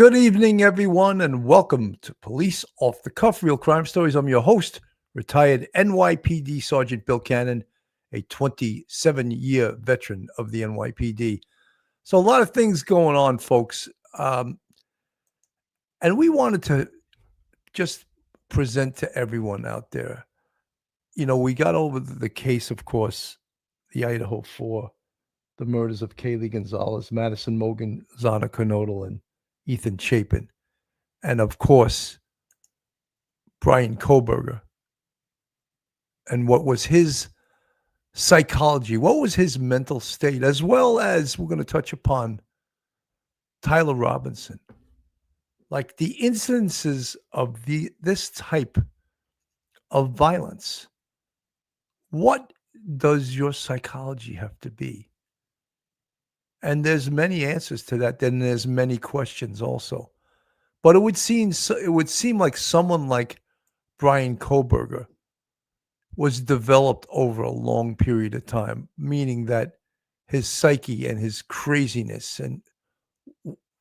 Good evening, everyone, and welcome to Police Off the Cuff, Real Crime Stories. I'm your host, retired NYPD Sergeant Bill Cannon, a 27-year veteran of the NYPD. So a lot of things going on, folks. And we wanted to just present to everyone out there. You know, we got over the case, of course, the Idaho 4, the murders of Kaylee Gonzalez, Madison Mogan, Zana Kernodle, and Ethan Chapin. And of course, Bryan Kohberger. And what was his psychology? What was his mental state? As well as we're going to touch upon Tyler Robinson. Like the incidences of this type of violence. What does your psychology have to be? And there's many answers to that. Then there's many questions also. But it would seem like someone like Bryan Kohberger was developed over a long period of time, meaning that his psyche and his craziness, and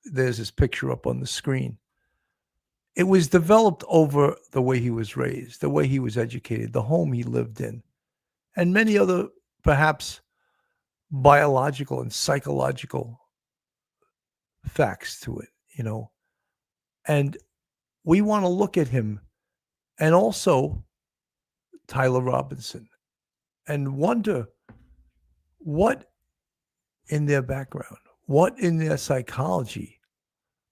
there's his picture up on the screen, it was developed over the way he was raised, the way he was educated, the home he lived in, and many other perhaps biological and psychological facts to it, you know. And we want to look at him and also Tyler Robinson and wonder what in their background, what in their psychology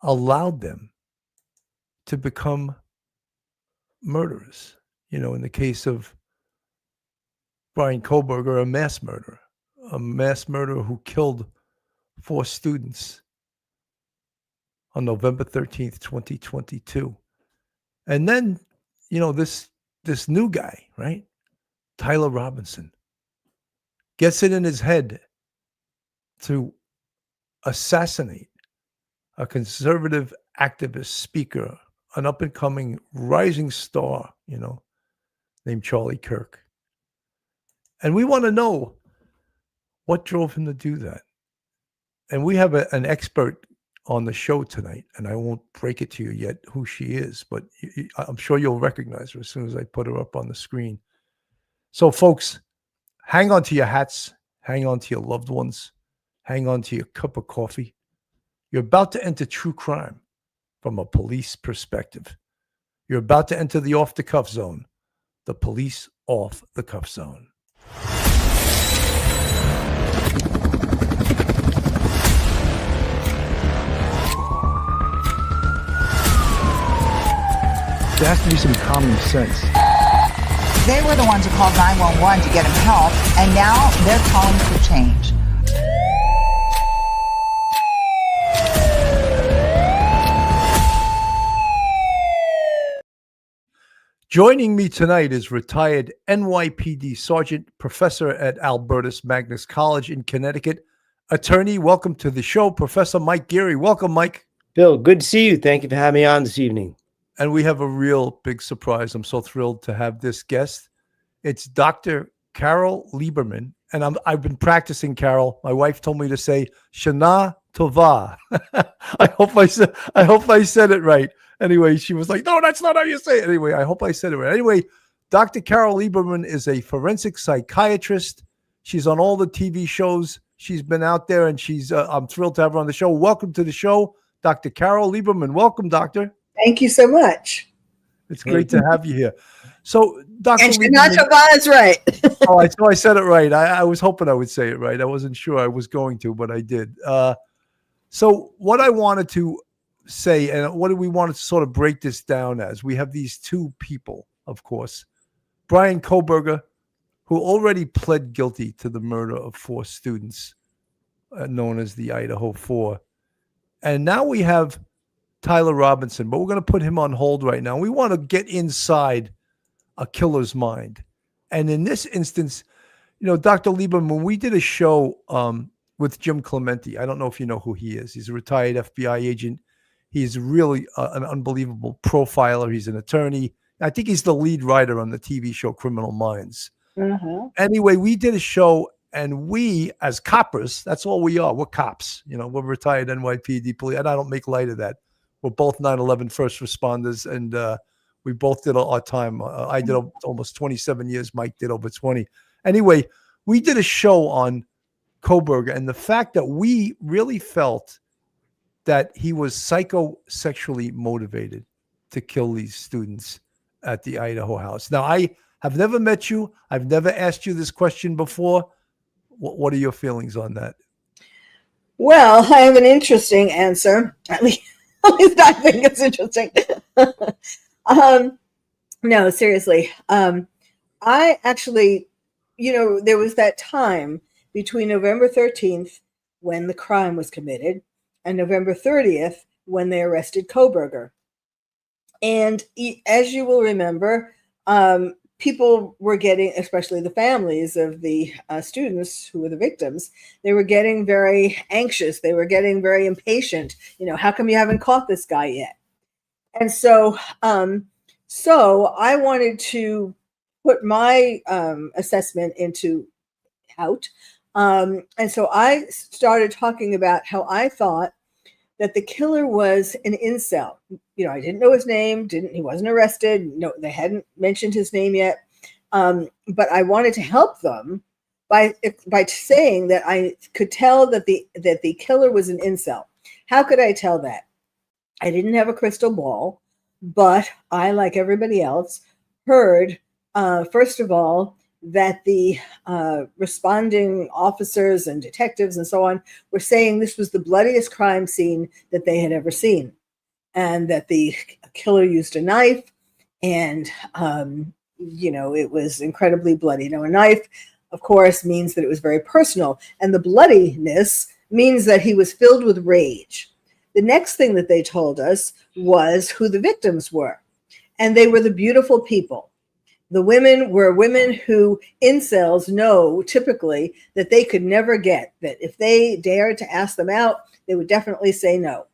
allowed them to become murderers. You know, in the case of Bryan Kohberger, a mass murderer who killed 4 students on November 13th, 2022. And then, you know, this new guy, right? Tyler Robinson gets it in his head to assassinate a conservative activist speaker, an up-and-coming rising star, you know, named Charlie Kirk. And we want to know what drove him to do that. And we have an expert on the show tonight, and I won't break it to you yet who she is, but I'm sure you'll recognize her as soon as I put her up on the screen. So, folks, hang on to your hats, hang on to your loved ones, hang on to your cup of coffee. You're about to enter true crime from a police perspective. You're about to enter the off-the-cuff zone, the police off-the-cuff zone. There has to be some common sense. They were the ones who called 911 to get him help, and now they're calling for change. Joining me tonight is retired NYPD Sergeant, professor at Albertus Magnus College in Connecticut, attorney. Welcome to the show, Professor Mike Geary. Welcome, Mike. Bill, good to see you. Thank you for having me on this evening. And we have a real big surprise. I'm so thrilled to have this guest. It's Dr. Carole Lieberman. And I've been practicing, Carole. My wife told me to say Shana Tova. I hope I said it right. Anyway, she was like, no, that's not how you say it. Anyway, I hope I said it right. Anyway, Dr. Carole Lieberman is a forensic psychiatrist. She's on all the TV shows. She's been out there, and I'm thrilled to have her on the show. Welcome to the show, Dr. Carole Lieberman. Welcome, doctor. Thank you so much. It's great to have you here. So, Dr. And Shana is right. I said it right. I was hoping I would say it right. I wasn't sure I was going to, but I did. So what I wanted to say, and what do we want to sort of break this down as? We have these 2 people, of course. Bryan Kohberger, who already pled guilty to the murder of 4 students, known as the Idaho 4. And now we have Tyler Robinson, but we're going to put him on hold right now. We want to get inside a killer's mind. And in this instance, you know, Dr. Lieberman, when we did a show with Jim Clemente, I don't know if you know who he is. He's a retired FBI agent. He's really an unbelievable profiler. He's an attorney. I think he's the lead writer on the TV show Criminal Minds. Uh-huh. Anyway, we did a show, and we, as coppers, that's all we are. We're cops. You know, we're retired NYPD police, and I don't make light of that. We're both 9/11 first responders, and we both did our time. I did almost 27 years. Mike did over 20. Anyway, we did a show on Kohberger, and the fact that we really felt that he was psychosexually motivated to kill these students at the Idaho house. Now, I have never met you. I've never asked you this question before. What are your feelings on that? Well, I have an interesting answer. At least I think it's interesting. No, seriously. I actually, there was that time between November 13th when the crime was committed and November 30th when they arrested Kohberger. And as you will remember, people were getting, especially the families of the students who were the victims, they were getting very anxious. They were getting very impatient. How come you haven't caught this guy yet? And so I wanted to put my assessment out. And so I started talking about how I thought that the killer was an incel. I didn't know his name. He wasn't arrested. No, they hadn't mentioned his name yet. But I wanted to help them by saying that I could tell that the killer was an incel. How could I tell that? I didn't have a crystal ball, but I, like everybody else, heard first of all that the responding officers and detectives and so on were saying this was the bloodiest crime scene that they had ever seen, and that the killer used a knife, and it was incredibly bloody. Now, a knife, of course, means that it was very personal, and the bloodiness means that he was filled with rage. The next thing that they told us was who the victims were, and they were the beautiful people. The women were women who incels know typically that they could never get, that if they dared to ask them out, they would definitely say no.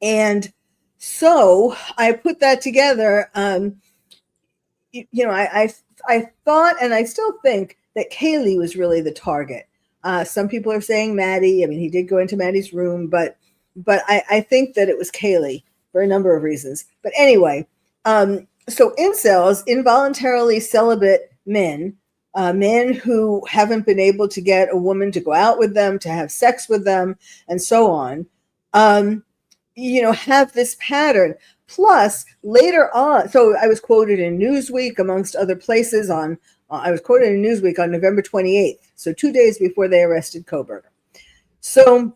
And so I put that together. I thought, and I still think, that Kaylee was really the target. Some people are saying Maddie. I mean, he did go into Maddie's room, but I think that it was Kaylee for a number of reasons. But anyway, so incels, involuntarily celibate men, men who haven't been able to get a woman to go out with them, to have sex with them, and so on, have this pattern. Plus, later on, so I was quoted in Newsweek, amongst other places, I was quoted in Newsweek on November 28th, so 2 days before they arrested Kohberger. So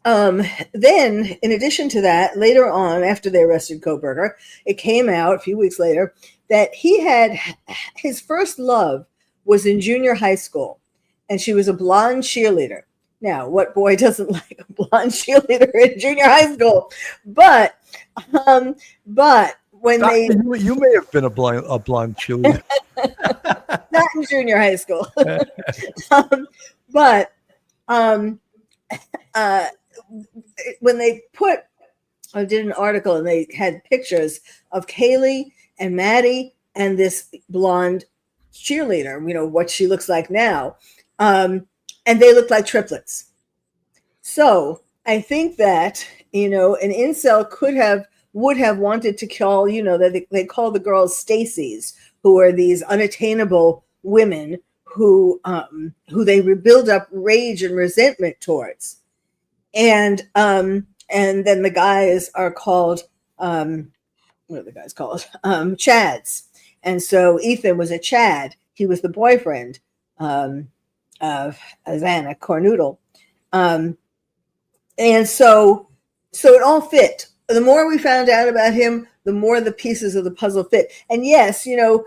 then, in addition to that, later on, after they arrested Kohberger, it came out a few weeks later that he had his first love was in junior high school, and she was a blonde cheerleader. Now, what boy doesn't like a blonde cheerleader in junior high school? But when you may have been a blonde cheerleader, not in junior high school, when they I did an article and they had pictures of Kaylee and Maddie and this blonde cheerleader, what she looks like now. And they look like triplets. So I think that, an incel would have wanted to kill, that they call the girls Stacy's, who are these unattainable women who they build up rage and resentment towards. And then the guys are called, what are the guys called? Chads. And so Ethan was a Chad. He was the boyfriend of Xana Cornoodle. And so it all fit. The more we found out about him, the more the pieces of the puzzle fit. And yes, to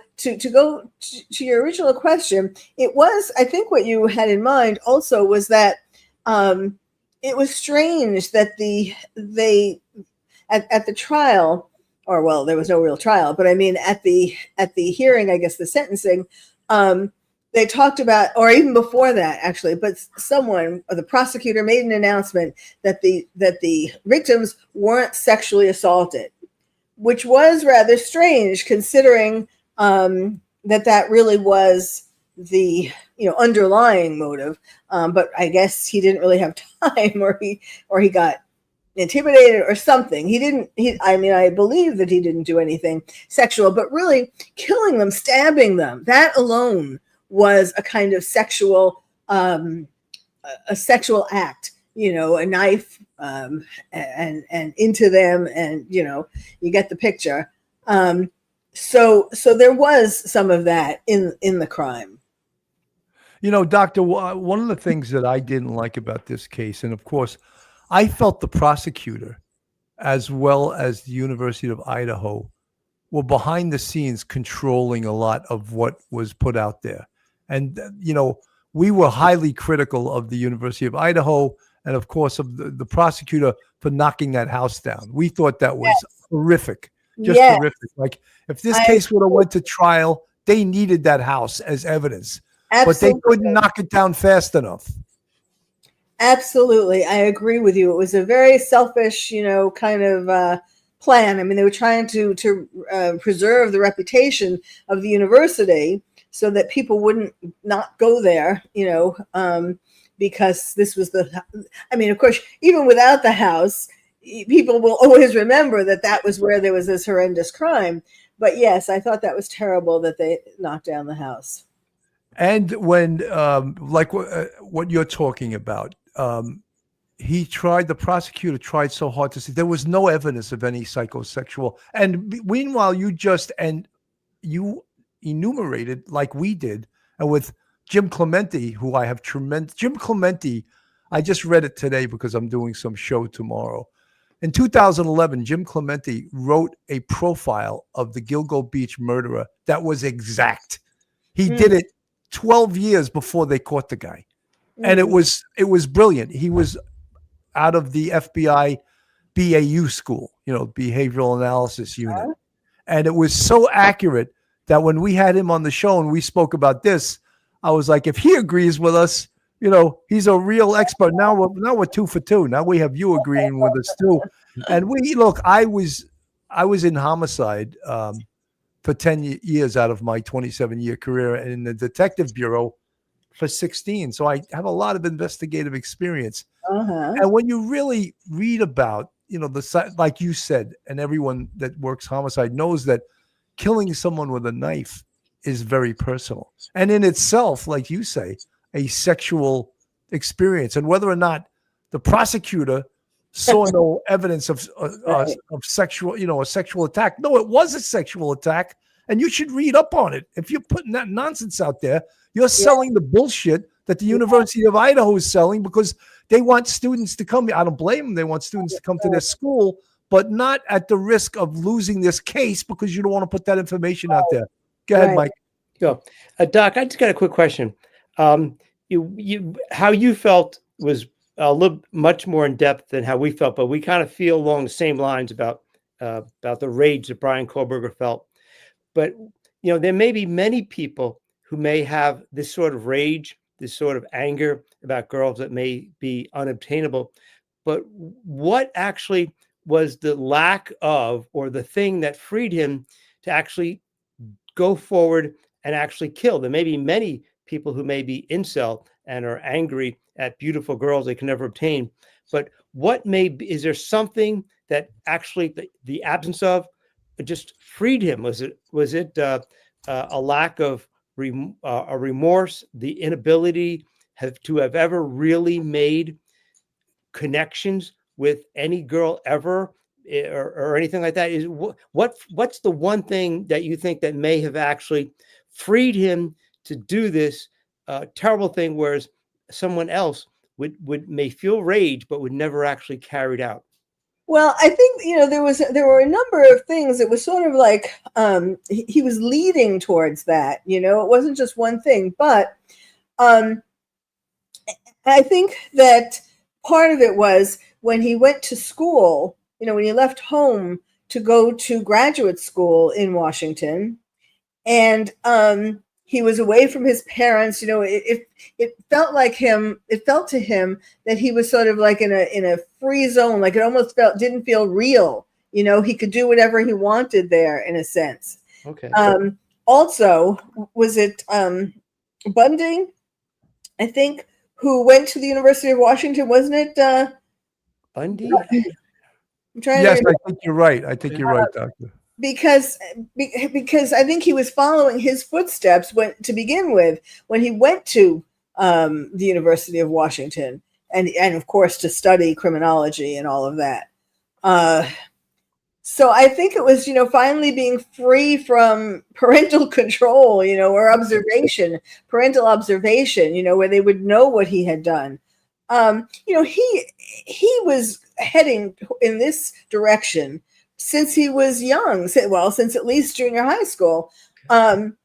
go to your original question, it was, I think what you had in mind also was that it was strange that at the trial, or well, there was no real trial, but I mean at the hearing, I guess the sentencing, they talked about, or even before that actually, but the prosecutor made an announcement that the victims weren't sexually assaulted, which was rather strange considering that really was the underlying motive. But I guess he didn't really have time, or he got intimidated or something. I mean, I believe that he didn't do anything sexual, but really killing them, stabbing them, that alone was a kind of sexual, a sexual act, a knife, and into them. And, you get the picture. So there was some of that in the crime. Doctor, one of the things that I didn't like about this case, and of course, I felt the prosecutor, as well as the University of Idaho, were behind the scenes controlling a lot of what was put out there. And, we were highly critical of the University of Idaho and, of course, of the prosecutor for knocking that house down. We thought that was horrific, just horrific. Like, if this case would have went to trial, they needed that house as evidence. Absolutely. But they couldn't knock it down fast enough. Absolutely. I agree with you. It was a very selfish, kind of plan. I mean, they were trying to preserve the reputation of the university so that people wouldn't not go there, because this was of course, even without the house, people will always remember that was where there was this horrendous crime. But yes, I thought that was terrible that they knocked down the house. And when, like what you're talking about, the prosecutor tried so hard to say there was no evidence of any psychosexual. And meanwhile, you enumerated, like we did, and with Jim Clemente, who I have Jim Clemente, I just read it today because I'm doing some show tomorrow. In 2011, Jim Clemente wrote a profile of the Gilgo Beach murderer that was exact. He did it 12 years before they caught the guy. And it was brilliant. He was out of the FBI BAU school, behavioral analysis unit. And it was so accurate that when we had him on the show and we spoke about this, I was like, if he agrees with us, he's a real expert. Now we're 2 for 2. Now we have you agreeing with us too. And I was in homicide for 10 years out of my 27-year career, and in the detective bureau for 16. So I have a lot of investigative experience. And when you really read about, like you said, and everyone that works homicide knows that killing someone with a knife is very personal. And in itself, like you say, a sexual experience. And whether or not the prosecutor saw no evidence of sexual, a sexual attack. No, it was a sexual attack. And you should read up on it. If you're putting that nonsense out there, you're selling the bullshit that the University of Idaho is selling because they want students to come. I don't blame them. They want students to come to their school, but not at the risk of losing this case because you don't want to put that information out there. Go ahead, Mike. Go. Doc, I just got a quick question. How you felt was a little much more in depth than how we felt, but we kind of feel along the same lines about the rage that Bryan Kohberger felt. But, there may be many people who may have this sort of rage, this sort of anger about girls that may be unobtainable. But what actually was the lack of, or the thing that freed him to actually go forward and actually kill? There may be many people who may be incel and are angry at beautiful girls they can never obtain. But is there something that actually the absence of just freed him? Was it a lack of a remorse, the inability to have ever really made connections with any girl ever, or anything like that? What's the one thing that you think that may have actually freed him to do this terrible thing, whereas someone else may feel rage but would never actually carry it out? Well, I think, there were a number of things. It was sort of like he was leading towards that, it wasn't just one thing. But I think that part of it was when he went to school, when he left home to go to graduate school in Washington, and he was away from his parents. It felt to him that he was sort of like in a free zone. Like it almost didn't feel real. He could do whatever he wanted there in a sense. Okay. Also, was it Bundy, I think, who went to the University of Washington? Wasn't it Bundy? I'm trying Yes, to I think you're right. I think you're right, Doctor. because I think he was following his footsteps to begin with when he went to the University of Washington and of course to study criminology and all of that. So I think it was, finally being free from parental control, or parental observation, where they would know what he had done. He was heading in this direction since he was young, since at least junior high school. And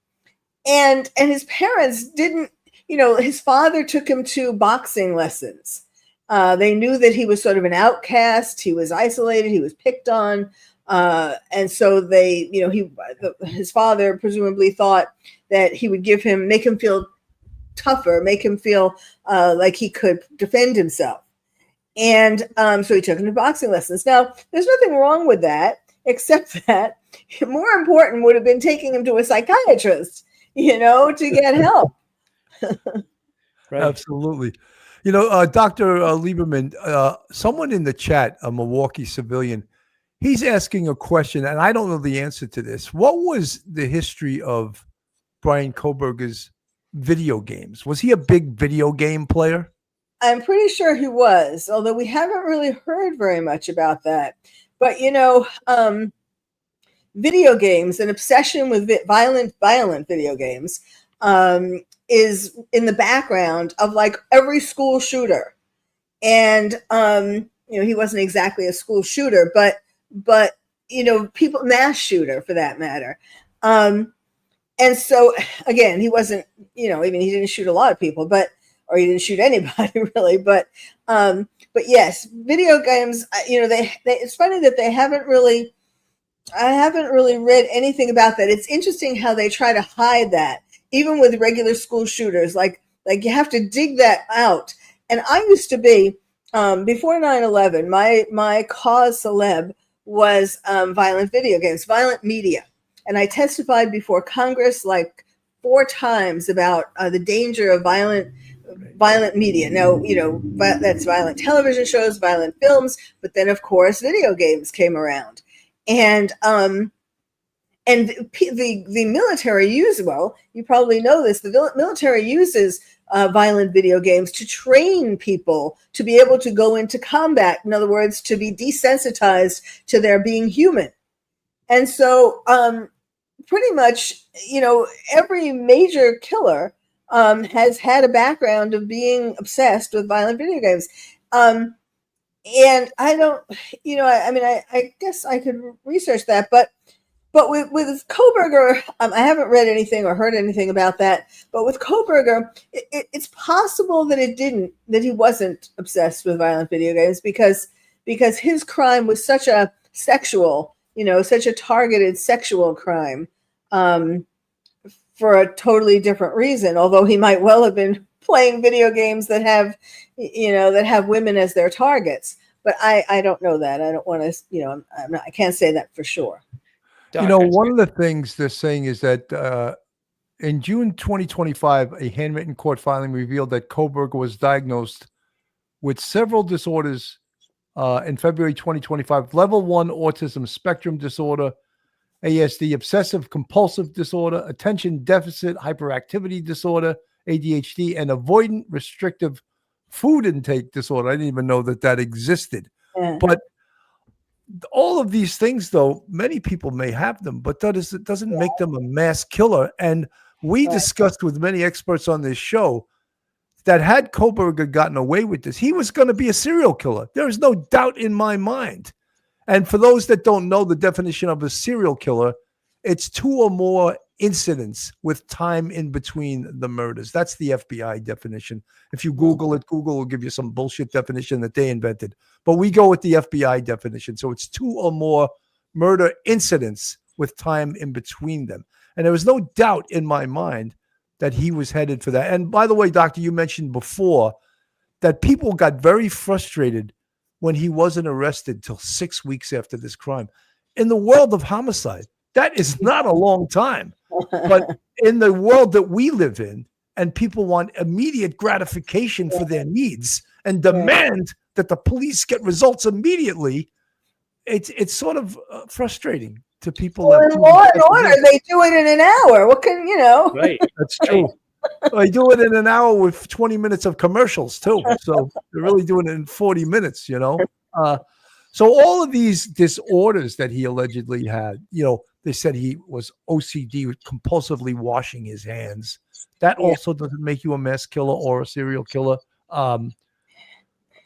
his parents didn't, his father took him to boxing lessons. They knew that he was sort of an outcast. He was isolated. He was picked on. And so his father presumably thought that he would make him feel tougher, make him feel like he could defend himself. And so he took him to boxing lessons. Now, there's nothing wrong with that, except that more important would have been taking him to a psychiatrist, to get help. Right. Absolutely. Dr. Lieberman, someone in the chat, a Milwaukee civilian, he's asking a question, and I don't know the answer to this. What was the history of Bryan Kohberger's video games? Was he a big video game player? I'm pretty sure he was, although we haven't really heard very much about that. But, video games, an obsession with violent video games, is in the background of like every school shooter. And, he wasn't exactly a school shooter, but people, mass shooter for that matter. And so again, he wasn't, he didn't shoot a lot of people, or he didn't shoot anybody really, but yes, video games, it's funny that I haven't really read anything about that. It's interesting how they try to hide that, even with regular school shooters, like you have to dig that out. And I used to be, before 9/11, my cause celeb was violent video games, violent media. And I testified before Congress like 4 times about the danger of violent media. Now, that's violent television shows, violent films, but then of course video games came around. And the military you probably know this, the military uses violent video games to train people to be able to go into combat. In other words, to be desensitized to their being human. And so pretty much, every major killer has had a background of being obsessed with violent video games. And I don't, I guess I could research that, but with Kohberger, I haven't read anything or heard anything about that. But with Kohberger, it's possible that he wasn't obsessed with violent video games because his crime was such a sexual, such a targeted sexual crime, for a totally different reason. Although he might well have been playing video games that have women as their targets. But I don't know that. I don't want to, I can't say that for sure. One of the things they're saying is that in June 2025, a handwritten court filing revealed that Kohberger was diagnosed with several disorders in February 2025, level 1 autism spectrum disorder, ASD, obsessive compulsive disorder, attention deficit hyperactivity disorder, ADHD, and avoidant restrictive food intake disorder. I didn't even know that existed. Yeah. But all of these things, though, many people may have them, but it doesn't make them a mass killer. And we discussed with many experts on this show that had Kohberger gotten away with this, he was going to be a serial killer. There is no doubt in my mind. And for those that don't know the definition of a serial killer, it's 2 or more incidents with time in between the murders. That's the FBI definition. If you Google it, Google will give you some bullshit definition that they invented. But we go with the FBI definition. So it's 2 or more murder incidents with time in between them. And there was no doubt in my mind that he was headed for that. And by the way, Doctor, you mentioned before that people got very frustrated when he wasn't arrested till 6 weeks after this crime. In the world of homicide, that is not a long time. But in the world that we live in, and people want immediate gratification for their needs and demand that the police get results immediately, it's sort of frustrating to people. Well, that in Law and Order, they do it in an hour. What can you know? Right. That's true. They do it in an hour with 20 minutes of commercials too. So they're really doing it in 40 minutes, you know? So all of these disorders that he allegedly had, you know, they said he was OCD, with compulsively washing his hands. That also doesn't make you a mass killer or a serial killer.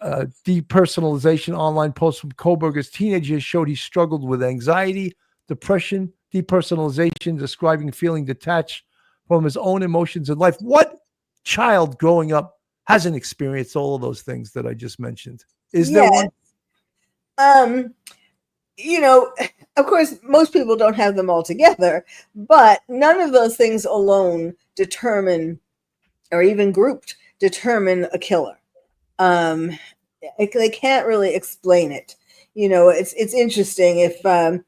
Depersonalization online posts from Kohberger's teenagers showed he struggled with anxiety, depression, depersonalization, describing feeling detached from his own emotions in life. What child growing up hasn't experienced all of those things that I just mentioned? Is there one? You know, of course, most people don't have them all together, but none of those things alone determine, or even grouped, determine a killer. They can't really explain it. You know, it's interesting if I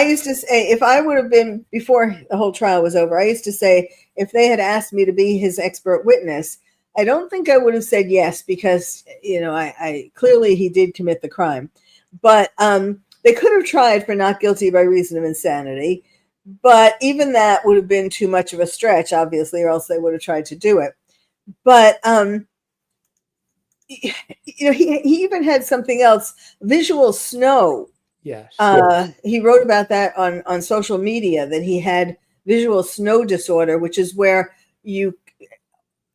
used to say, if I would have been, before the whole trial was over, I used to say, if they had asked me to be his expert witness, I don't think I would have said yes, because, you know, I clearly he did commit the crime, but they could have tried for not guilty by reason of insanity, but even that would have been too much of a stretch, obviously, or else they would have tried to do it. But you know, he even had something else, visual snow. Yes. He wrote about that on social media, that he had visual snow disorder, which is where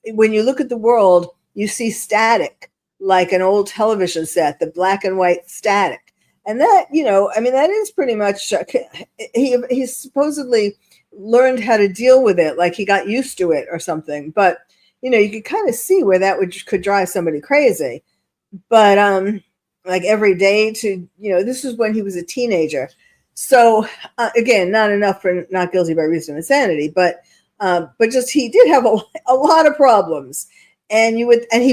when you look at the world, you see static, like an old television set, the black and white static. And that, you know, I mean, that is pretty much, he supposedly learned how to deal with it, like he got used to it or something. But, you know, you could kind of see where that could drive somebody crazy. But like every day to, you know, this was when he was a teenager. So again, not enough for not guilty by reason of insanity, but just he did have a lot of problems, and he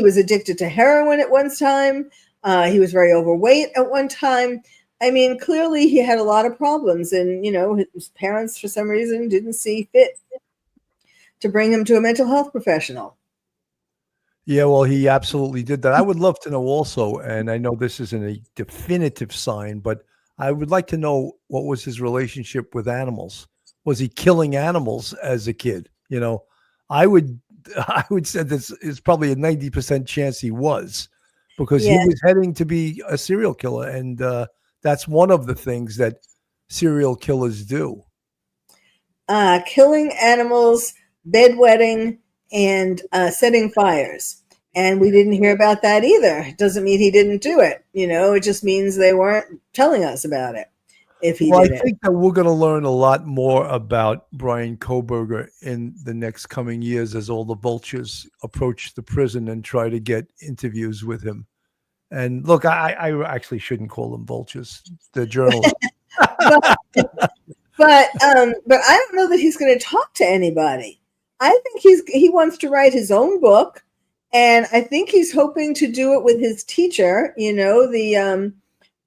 was addicted to heroin at one time. He was very overweight at one time. I mean, clearly he had a lot of problems, and, you know, his parents, for some reason, didn't see fit to bring him to a mental health professional. Yeah, well, he absolutely did that. I would love to know also, and I know this isn't a definitive sign, but I would like to know, what was his relationship with animals? Was he killing animals as a kid? You know, I would say this is probably a 90% chance he was, because he was heading to be a serial killer. And that's one of the things that serial killers do. Killing animals, bedwetting, and setting fires. And we didn't hear about that either. It doesn't mean he didn't do it. You know, it just means they weren't telling us about it. If he did I think that we're going to learn a lot more about Bryan Kohberger in the next coming years, as all the vultures approach the prison and try to get interviews with him. And look, I actually shouldn't call them vultures. They're journalists. But I don't know that he's going to talk to anybody. I think he wants to write his own book, and I think he's hoping to do it with his teacher. You know, the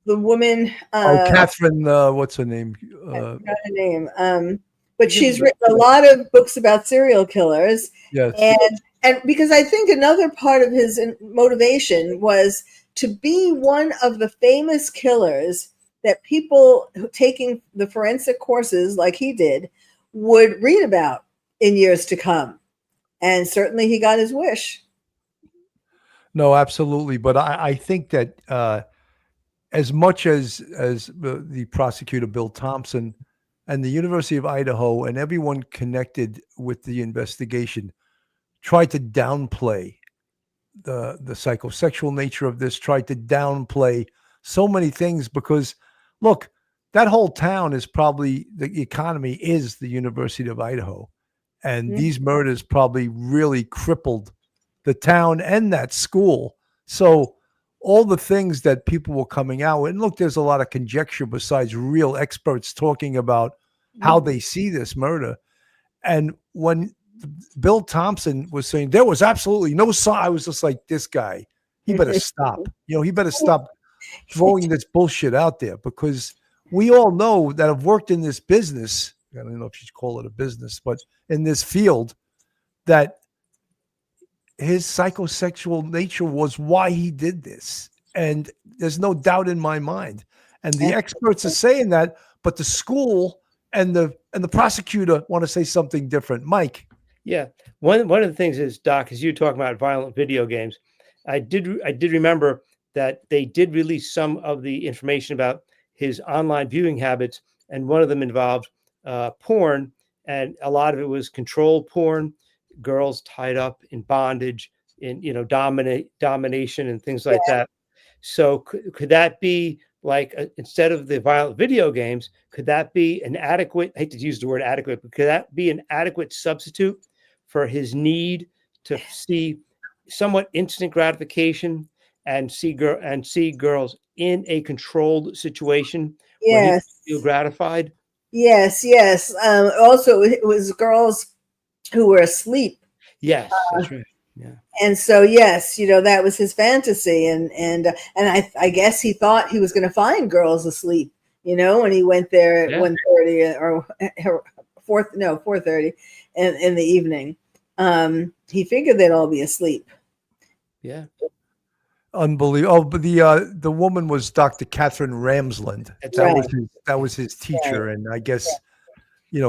woman. Catherine, what's her name? I forgot her name. But she's written a lot of books about serial killers. Yes. And because I think another part of his motivation was to be one of the famous killers that people taking the forensic courses like he did would read about in years to come. And certainly he got his wish. No, absolutely. But I think that as much as the prosecutor, Bill Thompson, and the University of Idaho and everyone connected with the investigation tried to downplay the psychosexual nature of this, tried to downplay so many things, because look, that whole town is probably, the economy is the University of Idaho. And these murders probably really crippled the town and that school. So all the things that people were coming out with, and look, there's a lot of conjecture besides real experts talking about how they see this murder. And when Bill Thompson was saying there was absolutely no sign, I was just like, this guy, he better stop. You know, he better stop throwing this bullshit out there, because we all know that have worked in this business. I don't know if you should call it a business, but in this field, that his psychosexual nature was why he did this. And there's no doubt in my mind. And the experts are saying that, but the school and the prosecutor want to say something different. Mike. Yeah. One of the things is, Doc, as you talk about violent video games, I did remember that they did release some of the information about his online viewing habits, and one of them involved porn, and a lot of it was controlled porn, girls tied up in bondage, in domination and things like that. So could that be like instead of the violent video games, could that be an adequate? I hate to use the word adequate, but could that be an adequate substitute for his need to see somewhat instant gratification and see girls in a controlled situation where he feel gratified? Yes. Also, it was girls who were asleep. Yes, that's right. Yeah. And so, yes, that was his fantasy, and I guess he thought he was going to find girls asleep, when he went there at 1:30 or 4:30 in the evening. He figured they'd all be asleep. Yeah. Unbelievable. Oh, but the woman was Dr. Catherine Ramsland. That was his teacher, and I guess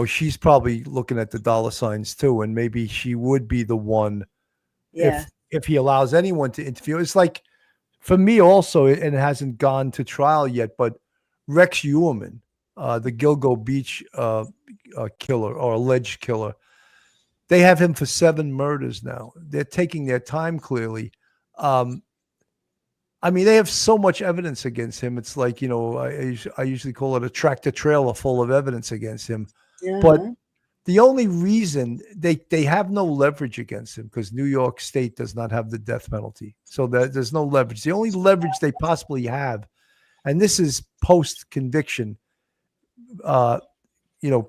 she's probably looking at the dollar signs too, and maybe she would be the one. Yeah. If he allows anyone to interview. It's like for me also, and it hasn't gone to trial yet, but Rex Lieberman, the Gilgo Beach killer or alleged killer, they have him for 7 murders now. They're taking their time clearly. I mean, they have so much evidence against him. It's like, I usually call it a tractor trailer full of evidence against him. Yeah. But the only reason they have no leverage against him, because New York State does not have the death penalty. So there's no leverage. The only leverage they possibly have, and this is post-conviction,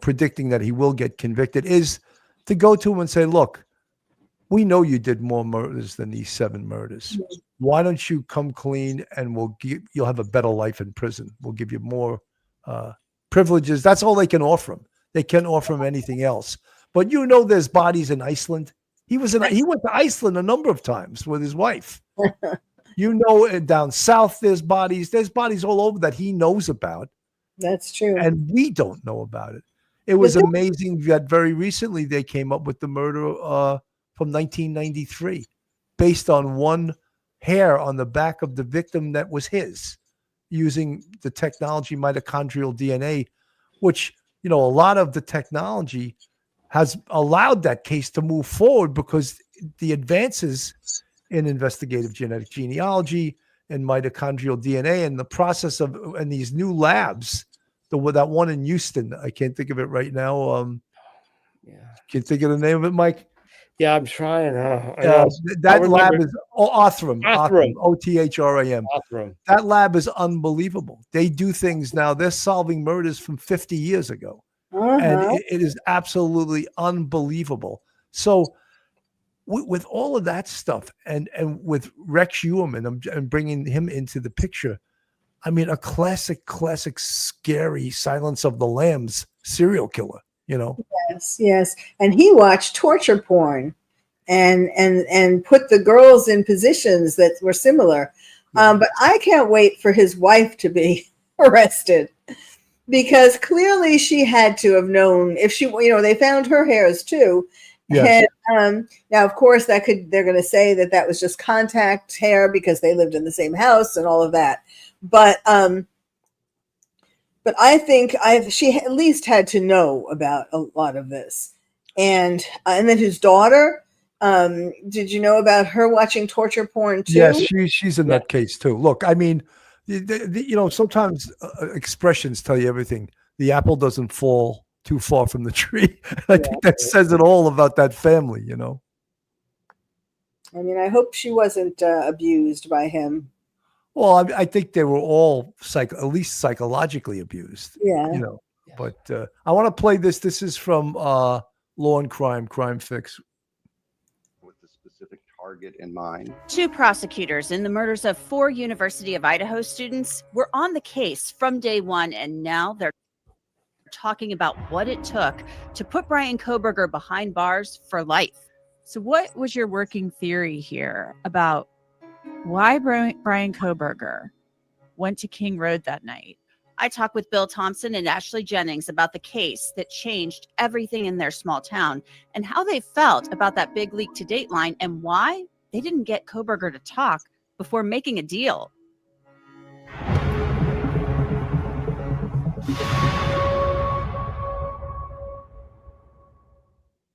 predicting that he will get convicted, is to go to him and say, look, we know you did more murders than these 7 murders. Why don't you come clean and you'll have a better life in prison. We'll give you more privileges. That's all they can offer him. They can't offer him anything else. But there's bodies in Iceland. He went to Iceland a number of times with his wife. Down south there's bodies all over that he knows about. That's true. And we don't know about it. It was amazing that very recently they came up with the murder from 1993 based on one hair on the back of the victim that was his, using the technology mitochondrial DNA, which a lot of the technology has allowed that case to move forward because the advances in investigative genetic genealogy and mitochondrial DNA and the process and these new labs, that one in Houston, I can't think of it right now. Can you think of the name of it, Mike? Yeah, I'm trying. That lab is Othram, Othram. Othram. That lab is unbelievable. They do things now. They're solving murders from 50 years ago. And it is absolutely unbelievable. So with all of that stuff and with Rex Lieberman and bringing him into the picture, I mean, a classic, scary Silence of the Lambs serial killer, Yes. And he watched torture porn and put the girls in positions that were similar. But I can't wait for his wife to be arrested, because clearly she had to have known if she, they found her hairs too. Yes. And now, of course, they're going to say that was just contact hair because they lived in the same house and all of that. But I think she at least had to know about a lot of this. And then his daughter, did you know about her watching torture porn too? Yes, she's in that case too. Look, I mean, sometimes expressions tell you everything. The apple doesn't fall too far from the tree. I think that says it all about that family, I mean, I hope she wasn't abused by him. Well, I think they were all at least psychologically abused. Yeah. But I want to play this. This is from Law and Crime Fix. With the specific target in mind. 2 prosecutors in the murders of 4 University of Idaho students were on the case from day one, and now they're talking about what it took to put Bryan Kohberger behind bars for life. So what was your working theory here about why Bryan Kohberger went to King Road that night. I talked with Bill Thompson and Ashley Jennings about the case that changed everything in their small town and how they felt about that big leak to Dateline and why they didn't get Kohberger to talk before making a deal.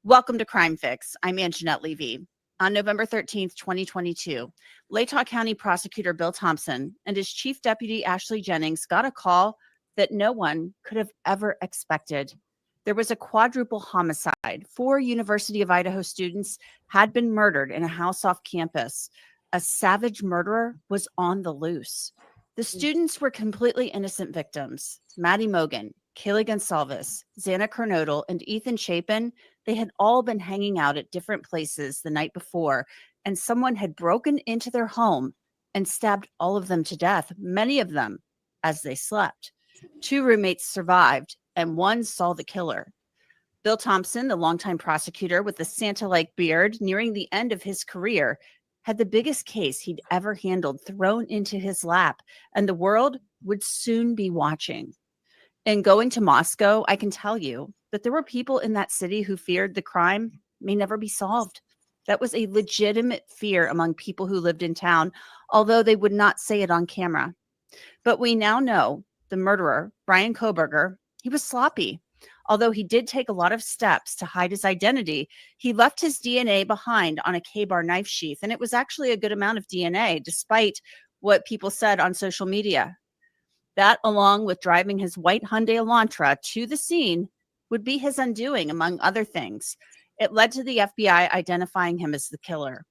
Welcome to Crime Fix. I'm Anjanette Levy. On November 13th, 2022, Latah County Prosecutor Bill Thompson and his Chief Deputy Ashley Jennings got a call that no one could have ever expected. There was a quadruple homicide. 4 University of Idaho students had been murdered in a house off campus. A savage murderer was on the loose. The students were completely innocent victims. Maddie Mogen, Kaylee Gonsalves, Xana Kernodle, and Ethan Chapin, they had all been hanging out at different places the night before, and someone had broken into their home and stabbed all of them to death, many of them as they slept. 2 roommates survived, and 1 saw the killer. Bill Thompson, the longtime prosecutor with the Santa-like beard nearing the end of his career, had the biggest case he'd ever handled thrown into his lap, and the world would soon be watching. In going to Moscow, I can tell you that there were people in that city who feared the crime may never be solved. That was a legitimate fear among people who lived in town, although they would not say it on camera. But we now know the murderer, Bryan Kohberger, he was sloppy. Although he did take a lot of steps to hide his identity, he left his DNA behind on a K-bar knife sheath, and it was actually a good amount of DNA, despite what people said on social media. That, along with driving his white Hyundai Elantra to the scene, would be his undoing, among other things. It led to the FBI identifying him as the killer.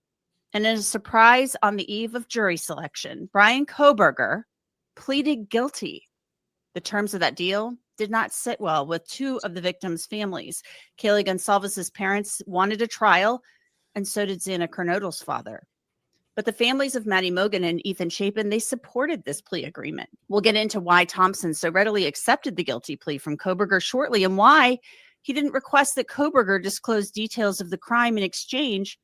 And in a surprise on the eve of jury selection, Bryan Kohberger pleaded guilty. The terms of that deal did not sit well with 2 of the victims' families. Kaylee Gonsalves' parents wanted a trial, and so did Xana Kernodle's father. But the families of Maddie Mogen and Ethan Chapin, they supported this plea agreement. We'll get into why Thompson so readily accepted the guilty plea from Kohberger shortly, and why he didn't request that Kohberger disclose details of the crime in exchange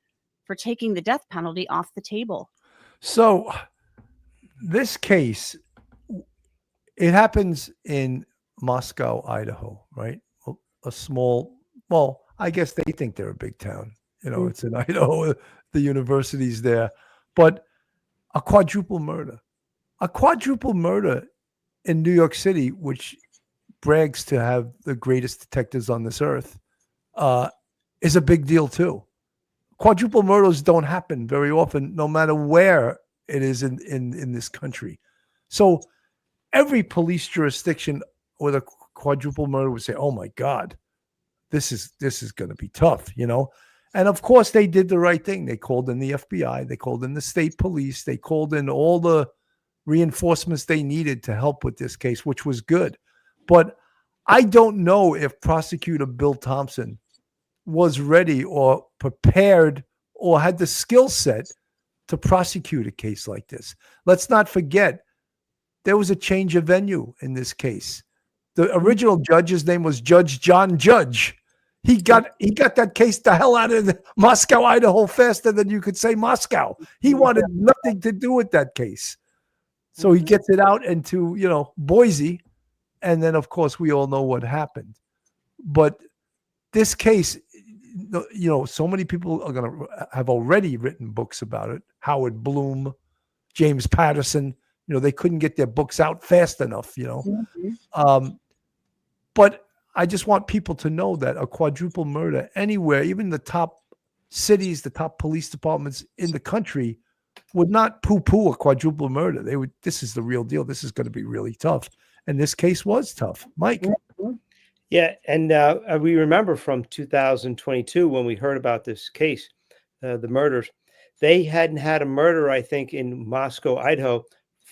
for taking the death penalty off the table. So this case, it happens in Moscow, Idaho, right? A small, well, I guess they think they're a big town. You know, it's in Idaho, the university's there. But a quadruple murder in New York City, which brags to have the greatest detectives on this earth, is a big deal too. Quadruple murders don't happen very often, no matter where it is in this country. So every police jurisdiction with a quadruple murder would say, "Oh my God, this is going to be tough," you know. And of course, they did the right thing. They called in the FBI, they called in the state police, they called in all the reinforcements they needed to help with this case, which was good. But I don't know if Prosecutor Bill Thompson was ready or prepared or had the skill set to prosecute a case like this. Let's not forget, there was a change of venue in this case. The original judge's name was Judge John Judge. He got that case the hell out of Moscow, Idaho faster than you could say Moscow. He wanted nothing to do with that case. So he gets it out into, you know, Boise. And then, of course, we all know what happened. But this case, you know, so many people are going to have already written books about it. Howard Bloom, James Patterson, you know, they couldn't get their books out fast enough, you know. But I just want people to know that a quadruple murder anywhere, even the top cities, the top police departments in the country would not poo-poo a quadruple murder. They would, this is the real deal. This is going to be really tough. And this case was tough. Mike. Yeah. And we remember from 2022 when we heard about this case, the murders, they hadn't had a murder, I think, in Moscow, Idaho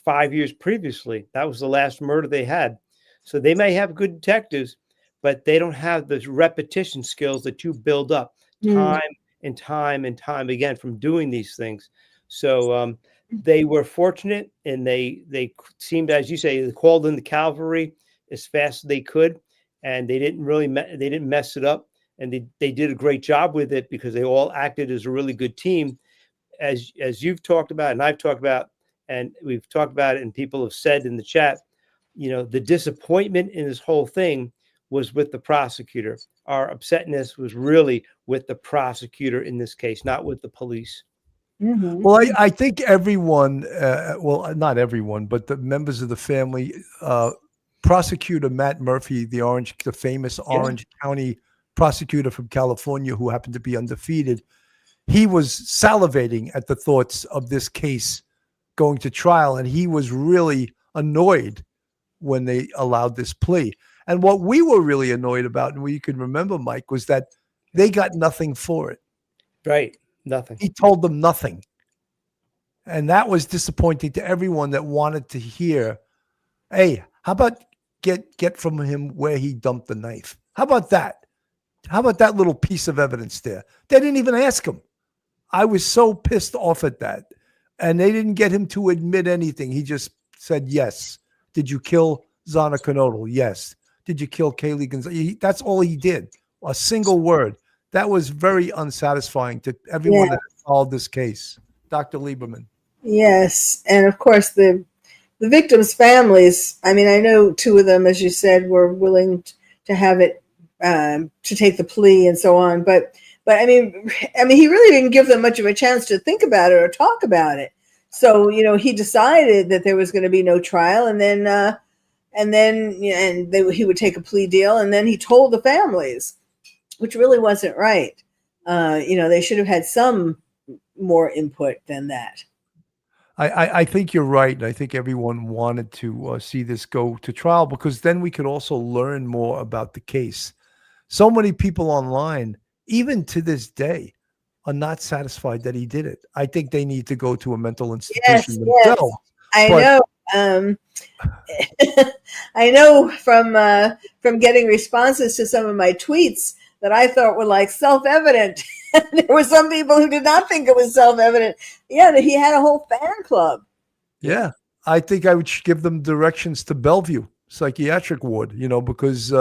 5 years previously. That was the last murder they had. So they may have good detectives, but they don't have the repetition skills that you build up time and time and time again from doing these things. So they were fortunate, and they seemed, as you say, they called in the cavalry as fast as they could, and they didn't mess it up, and they did a great job with it because they all acted as a really good team. as you've talked about and I've talked about, and we've talked about it, and people have said in the chat, the disappointment in this whole thing was with the prosecutor. Our upsetness was really with the prosecutor in this case, not with the police. Mhm. Well, I think everyone, well, not everyone, but the members of the family, prosecutor Matt Murphy, the famous Orange County prosecutor from California who happened to be undefeated, he was salivating at the thoughts of this case going to trial, and he was really annoyed when they allowed this plea. And what we were really annoyed about, and we could remember, Mike, was that they got nothing for it. Right. Nothing. He told them nothing. And that was disappointing to everyone that wanted to hear, hey, how about get from him where he dumped the knife? How about that? How about that little piece of evidence there? They didn't even ask him. I was so pissed off at that. And they didn't get him to admit anything. He just said, yes. Did you kill Zana Knodel? Yes. Did you kill Kaylee Gonzalez? That's all he did. A single word. That was very unsatisfying to everyone that followed this case. Dr. Lieberman. Yes, and of course the victims' families. I mean, I know two of them, as you said, were willing to have it to take the plea and so on. But I mean, he really didn't give them much of a chance to think about it or talk about it. So he decided that there was going to be no trial, and then he would take a plea deal, and then he told the families, which really wasn't right. They should have had some more input than that. I think you're right. And I think everyone wanted to see this go to trial because then we could also learn more about the case. So many people online, even to this day, are not satisfied that he did it. I think they need to go to a mental institution themselves. Yes. I know. I know from getting responses to some of my tweets that I thought were like self-evident. There were some people who did not think it was self-evident. Yeah, that he had a whole fan club. Yeah, I think I would give them directions to Bellevue Psychiatric Ward, because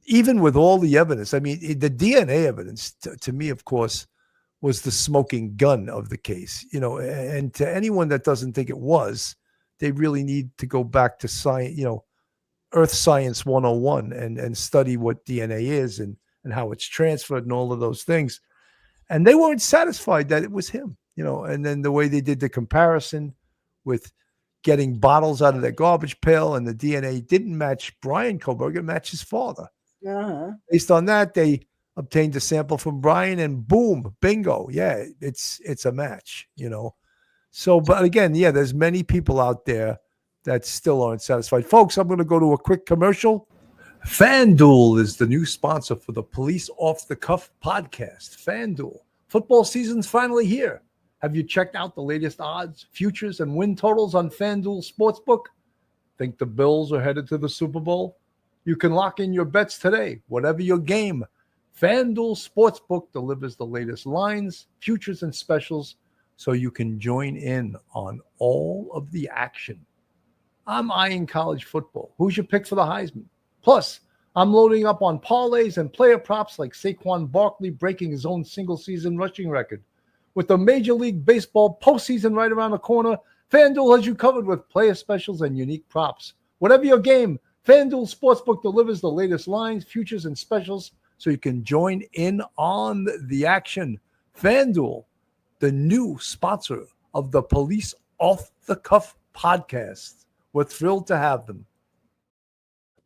even with all the evidence, I mean, the DNA evidence to me, of course, was the smoking gun of the case, and to anyone that doesn't think it was, they really need to go back to science, Earth Science 101 and study what DNA is and how it's transferred and all of those things. And they weren't satisfied that it was him, and then the way they did the comparison with getting bottles out of their garbage pail and the DNA didn't match Bryan Kohberger, it matched his father. Uh-huh. Based on that, they obtained a sample from Bryan and boom, bingo. Yeah, it's a match, So, but again, there's many people out there that still aren't satisfied. Folks, I'm going to go to a quick commercial. FanDuel is the new sponsor for the Police Off the Cuff podcast. FanDuel. Football season's finally here. Have you checked out the latest odds, futures, and win totals on FanDuel Sportsbook? Think the Bills are headed to the Super Bowl? You can lock in your bets today, whatever your game. FanDuel Sportsbook delivers the latest lines, futures, and specials so you can join in on all of the action. I'm eyeing college football. Who's your pick for the Heisman? Plus, I'm loading up on parlays and player props like Saquon Barkley breaking his own single-season rushing record. With the Major League Baseball postseason right around the corner, FanDuel has you covered with player specials and unique props. Whatever your game, FanDuel Sportsbook delivers the latest lines, futures, and specials so you can join in on the action. FanDuel, the new sponsor of the Police Off the Cuff podcast. We're thrilled to have them.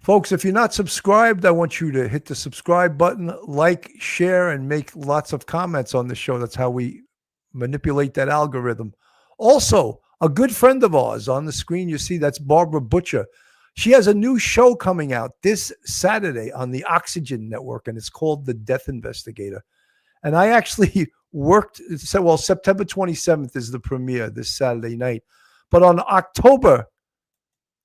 Folks, if you're not subscribed, I want you to hit the subscribe button, like, share, and make lots of comments on the show. That's how we manipulate that algorithm. Also, a good friend of ours on the screen, you see, that's Barbara Butcher. She has a new show coming out this Saturday on the Oxygen Network, and it's called The Death Investigator. And I actually September 27th is the premiere this Saturday night. But on October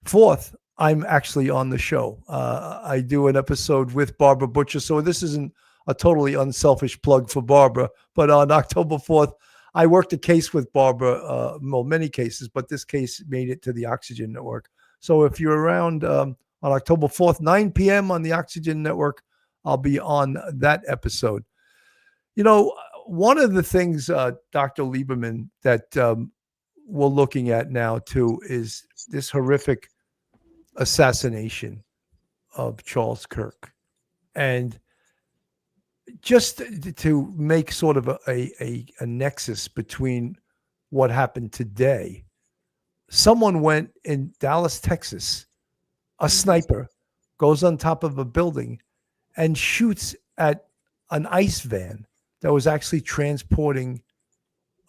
4th, I'm actually on the show. I do an episode with Barbara Butcher. So this isn't a totally unselfish plug for Barbara. But on October 4th, I worked a case with Barbara, many cases, but this case made it to the Oxygen Network. So if you're around on October 4th, 9 p.m. on the Oxygen Network, I'll be on that episode. one of the things, Dr. Lieberman, that we're looking at now too is this horrific assassination of Charles Kirk. And just to make sort of a nexus between what happened today, someone went in Dallas, Texas, a sniper goes on top of a building and shoots at an ICE van that was actually transporting,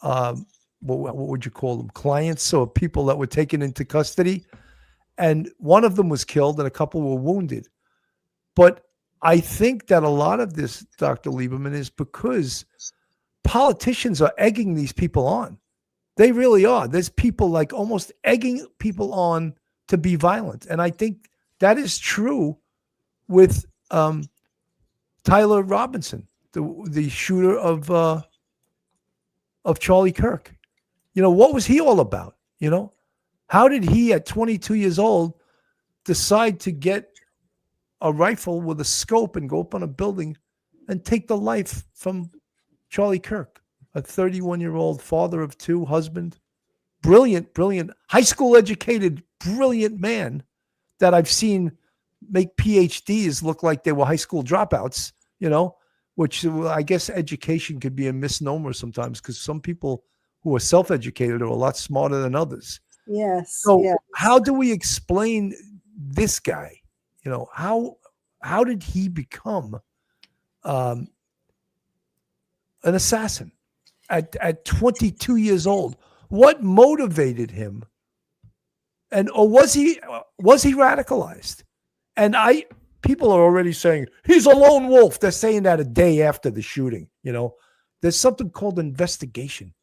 what would you call them, clients or people that were taken into custody. And one of them was killed and a couple were wounded. But I think that a lot of this, Dr. Lieberman, is because politicians are egging these people on. They really are. There's people like almost egging people on to be violent. And I think that is true with Tyler Robinson, the shooter of Charlie Kirk. You know, what was he all about? You know, how did he at 22 years old decide to get a rifle with a scope and go up on a building and take the life from Charlie Kirk, a 31-year-old father of two, husband, brilliant, high school educated, brilliant man that I've seen make PhDs look like they were high school dropouts, you know, which I guess education could be a misnomer sometimes because some people who are self-educated are a lot smarter than others. Yes. So yes. how do we explain this guy? You know, how did he become an assassin at 22 years old? What motivated him? And or was he radicalized? And people are already saying he's a lone wolf. They're saying that a day after the shooting. You know, there's something called investigation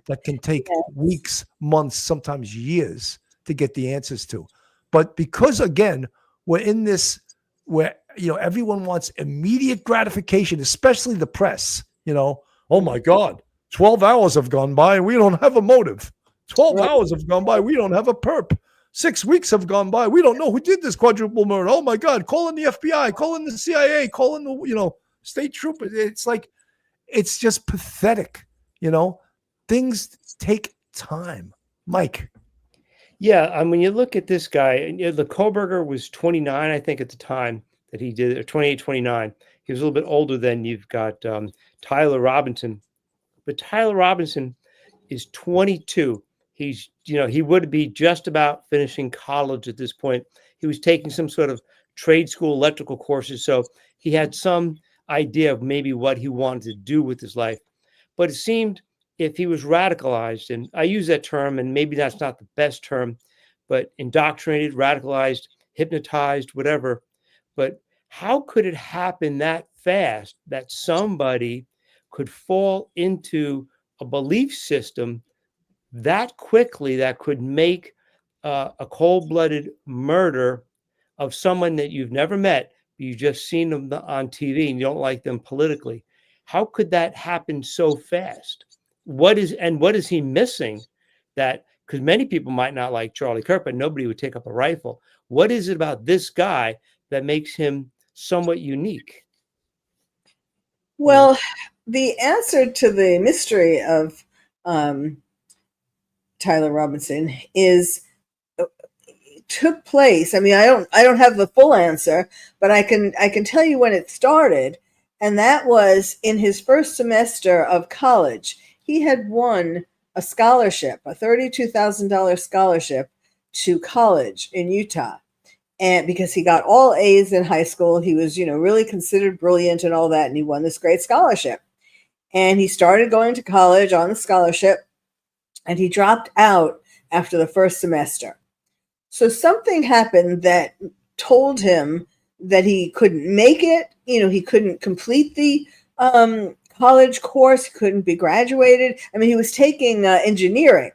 that can take weeks, months, sometimes years to get the answers to. But because again, we're in this where, you know, everyone wants immediate gratification, especially the press, you know, oh my God, 12 hours have gone by and we don't have a motive. 12 hours have gone by. We don't have a perp. 6 weeks have gone by. We don't know who did this quadruple murder. Oh my God, call in the FBI, call in the CIA, call in the, you know, state troopers. It's like, it's just pathetic. You know, things take time. Mike. Yeah, I mean, you look at this guy, and the Kohberger was 29, I think, at the time that he did it, or 28, 29. He was a little bit older than you've got Tyler Robinson. But Tyler Robinson is 22. He's, you know, he would be just about finishing college at this point. He was taking some sort of trade school electrical courses. So he had some idea of maybe what he wanted to do with his life. But it seemed if he was radicalized, and I use that term, and maybe that's not the best term, but indoctrinated, radicalized, hypnotized, whatever. But how could it happen that fast that somebody could fall into a belief system that quickly that could make a cold-blooded murder of someone that you've never met, but you've just seen them on TV and you don't like them politically? How could that happen so fast? What is he missing? That, because many people might not like Charlie Kirk, but nobody would take up a rifle. What is it about this guy that makes him somewhat unique? Well, the answer to the mystery of Tyler Robinson took place. I mean, I don't have the full answer, but I can tell you when it started, and that was in his first semester of college. He had won a scholarship, a $32,000 scholarship to college in Utah. And because he got all A's in high school, he was, you know, really considered brilliant and all that. And he won this great scholarship. And he started going to college on the scholarship, and he dropped out after the first semester. So something happened that told him that he couldn't make it. You know, he couldn't complete the college course, couldn't be graduated. I mean, he was taking engineering.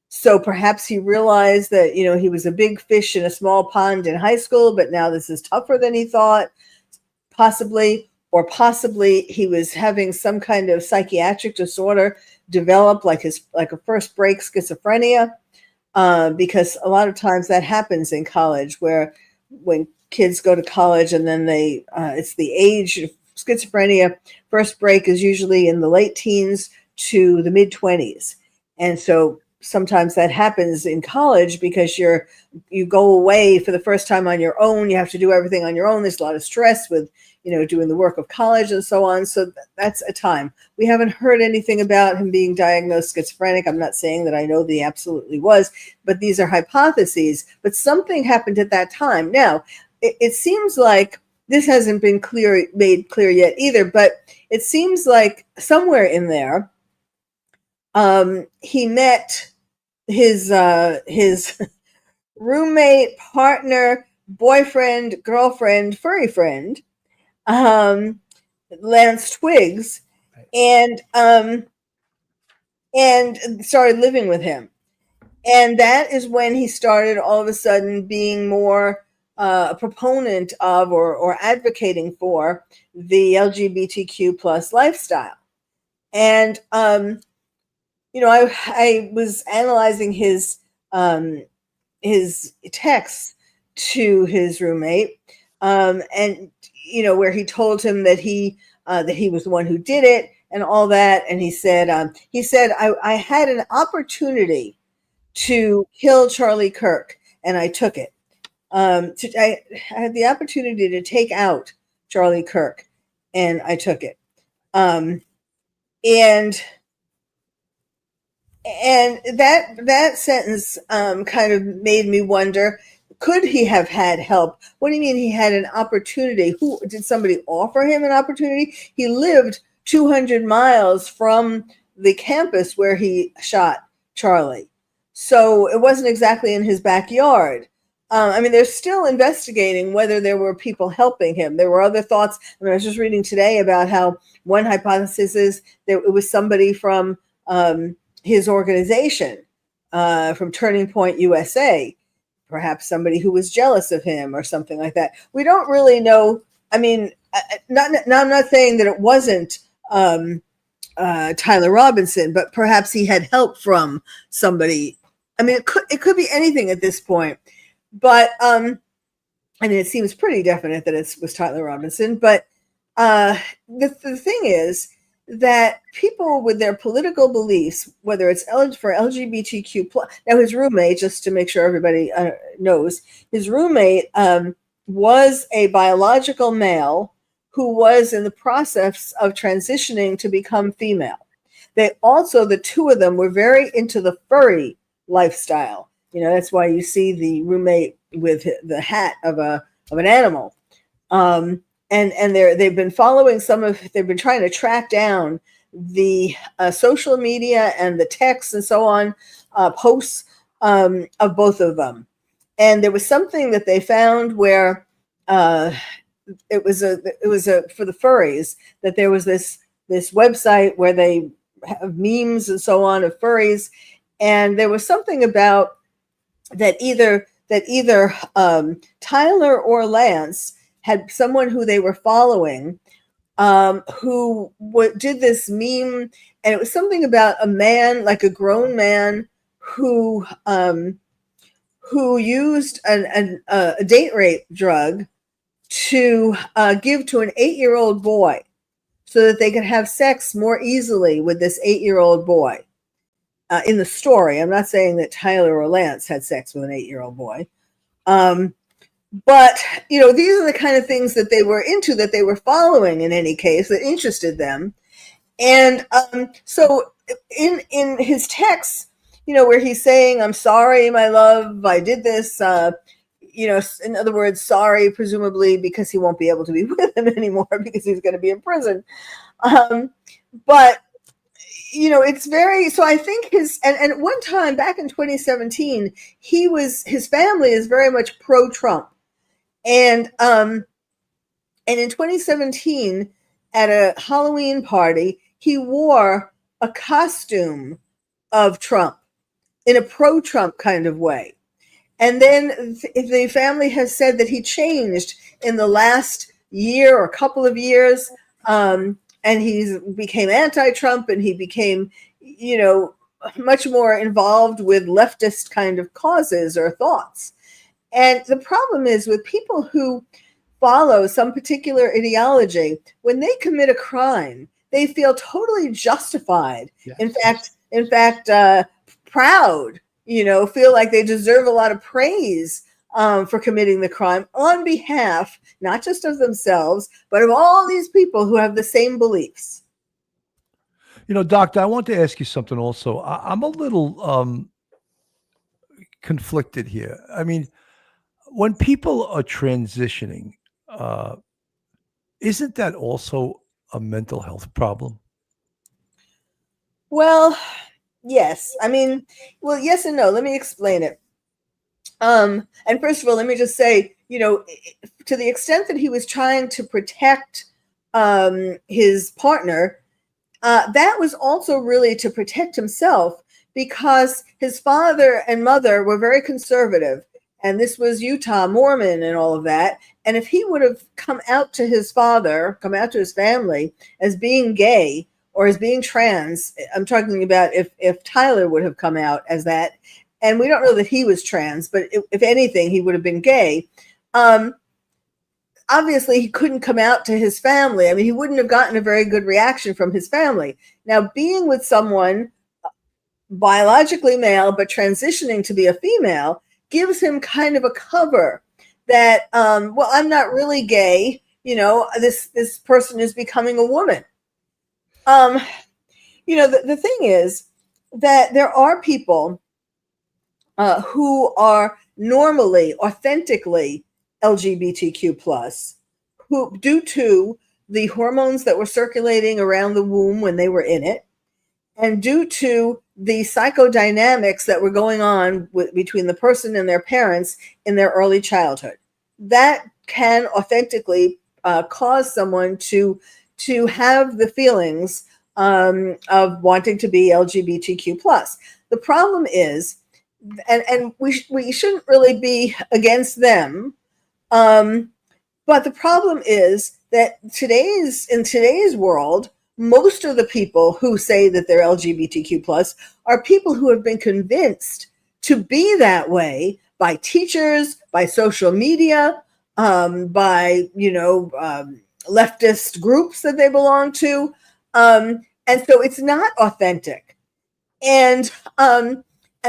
So perhaps he realized that, you know, he was a big fish in a small pond in high school, but now this is tougher than he thought, possibly he was having some kind of psychiatric disorder develop, like a first break schizophrenia, because a lot of times that happens in college, where when kids go to college and then it's the age, schizophrenia first break is usually in the late teens to the mid 20s. And so sometimes that happens in college because you go away for the first time on your own. You have to do everything on your own. There's a lot of stress with, doing the work of college and so on. So that's a time. We haven't heard anything about him being diagnosed schizophrenic. I'm not saying that I know that he absolutely was, but these are hypotheses. But something happened at that time. Now, it seems like this hasn't been made clear yet either, but it seems like somewhere in there, he met his roommate, partner, boyfriend, girlfriend, furry friend, Lance Twiggs, and started living with him. And that is when he started all of a sudden being more a proponent of or advocating for the LGBTQ plus lifestyle. And I was analyzing his texts to his roommate, and where he told him that he was the one who did it and all that. And he said I had an opportunity to kill Charlie Kirk, and I took it. I had the opportunity to take out Charlie Kirk, and I took it. And that sentence kind of made me wonder, could he have had help? What do you mean he had an opportunity? Did somebody offer him an opportunity? He lived 200 miles from the campus where he shot Charlie. So it wasn't exactly in his backyard. They're still investigating whether there were people helping him. There were other thoughts. I was just reading today about how one hypothesis is that it was somebody from his organization, from Turning Point USA, perhaps somebody who was jealous of him or something like that. We don't really know. I'm not saying that it wasn't Tyler Robinson, but perhaps he had help from somebody. It could be anything at this point. But it seems pretty definite that it was Tyler Robinson. But the thing is that people with their political beliefs, whether it's for LGBTQ+, now his roommate, just to make sure everybody knows, his roommate was a biological male who was in the process of transitioning to become female. The two of them were very into the furry lifestyle. That's why you see the roommate with the hat of an animal. And they've been following they've been trying to track down the social media and the texts and so on, posts of both of them. And there was something that they found where it was for the furries, that there was this website where they have memes and so on of furries. And there was something about that either Tyler or Lance had someone who they were following who did this meme, and it was something about a man, like a grown man, who used a date rape drug to give to an 8-year-old boy so that they could have sex more easily with this 8-year-old boy. In the story, I'm not saying that Tyler or Lance had sex with an 8-year-old boy. But, these are the kind of things that they were into, that they were following in any case, that interested them. And so in his texts, where he's saying, "I'm sorry, my love, I did this," in other words, sorry, presumably because he won't be able to be with him anymore because he's going to be in prison. But it's very, so I think and at one time back in 2017, his family is very much pro-Trump. And in 2017, at a Halloween party, he wore a costume of Trump in a pro-Trump kind of way. And then the family has said that he changed in the last year or couple of years, and he became anti-Trump, and he became, much more involved with leftist kind of causes or thoughts. And the problem is with people who follow some particular ideology, when they commit a crime, they feel totally justified. Yes. In fact, proud, feel like they deserve a lot of praise for committing the crime on behalf, not just of themselves, but of all these people who have the same beliefs. Doctor, I want to ask you something also. I'm a little conflicted here. I mean, when people are transitioning, isn't that also a mental health problem? Well, yes. I mean, well, yes and no. Let me explain it. And first of all, let me just say, to the extent that he was trying to protect his partner, that was also really to protect himself, because his father and mother were very conservative, and this was Utah, Mormon, and all of that. And if he would have come out to his family as being gay or as being trans, I'm talking about if Tyler would have come out as that, and we don't know that he was trans, but if anything, he would have been gay. Obviously, he couldn't come out to his family. I mean, he wouldn't have gotten a very good reaction from his family. Now, being with someone biologically male but transitioning to be a female gives him kind of a cover that, well, I'm not really gay. This person is becoming a woman. The thing is that there are people who are normally, authentically LGBTQ plus, who, due to the hormones that were circulating around the womb when they were in it, and due to the psychodynamics that were going on between the person and their parents in their early childhood, that can authentically cause someone to have the feelings of wanting to be LGBTQ plus. The problem is, and we shouldn't really be against them, but the problem is that in today's world, most of the people who say that they're LGBTQ plus are people who have been convinced to be that way by teachers, by social media, by leftist groups that they belong to, and so it's not authentic. And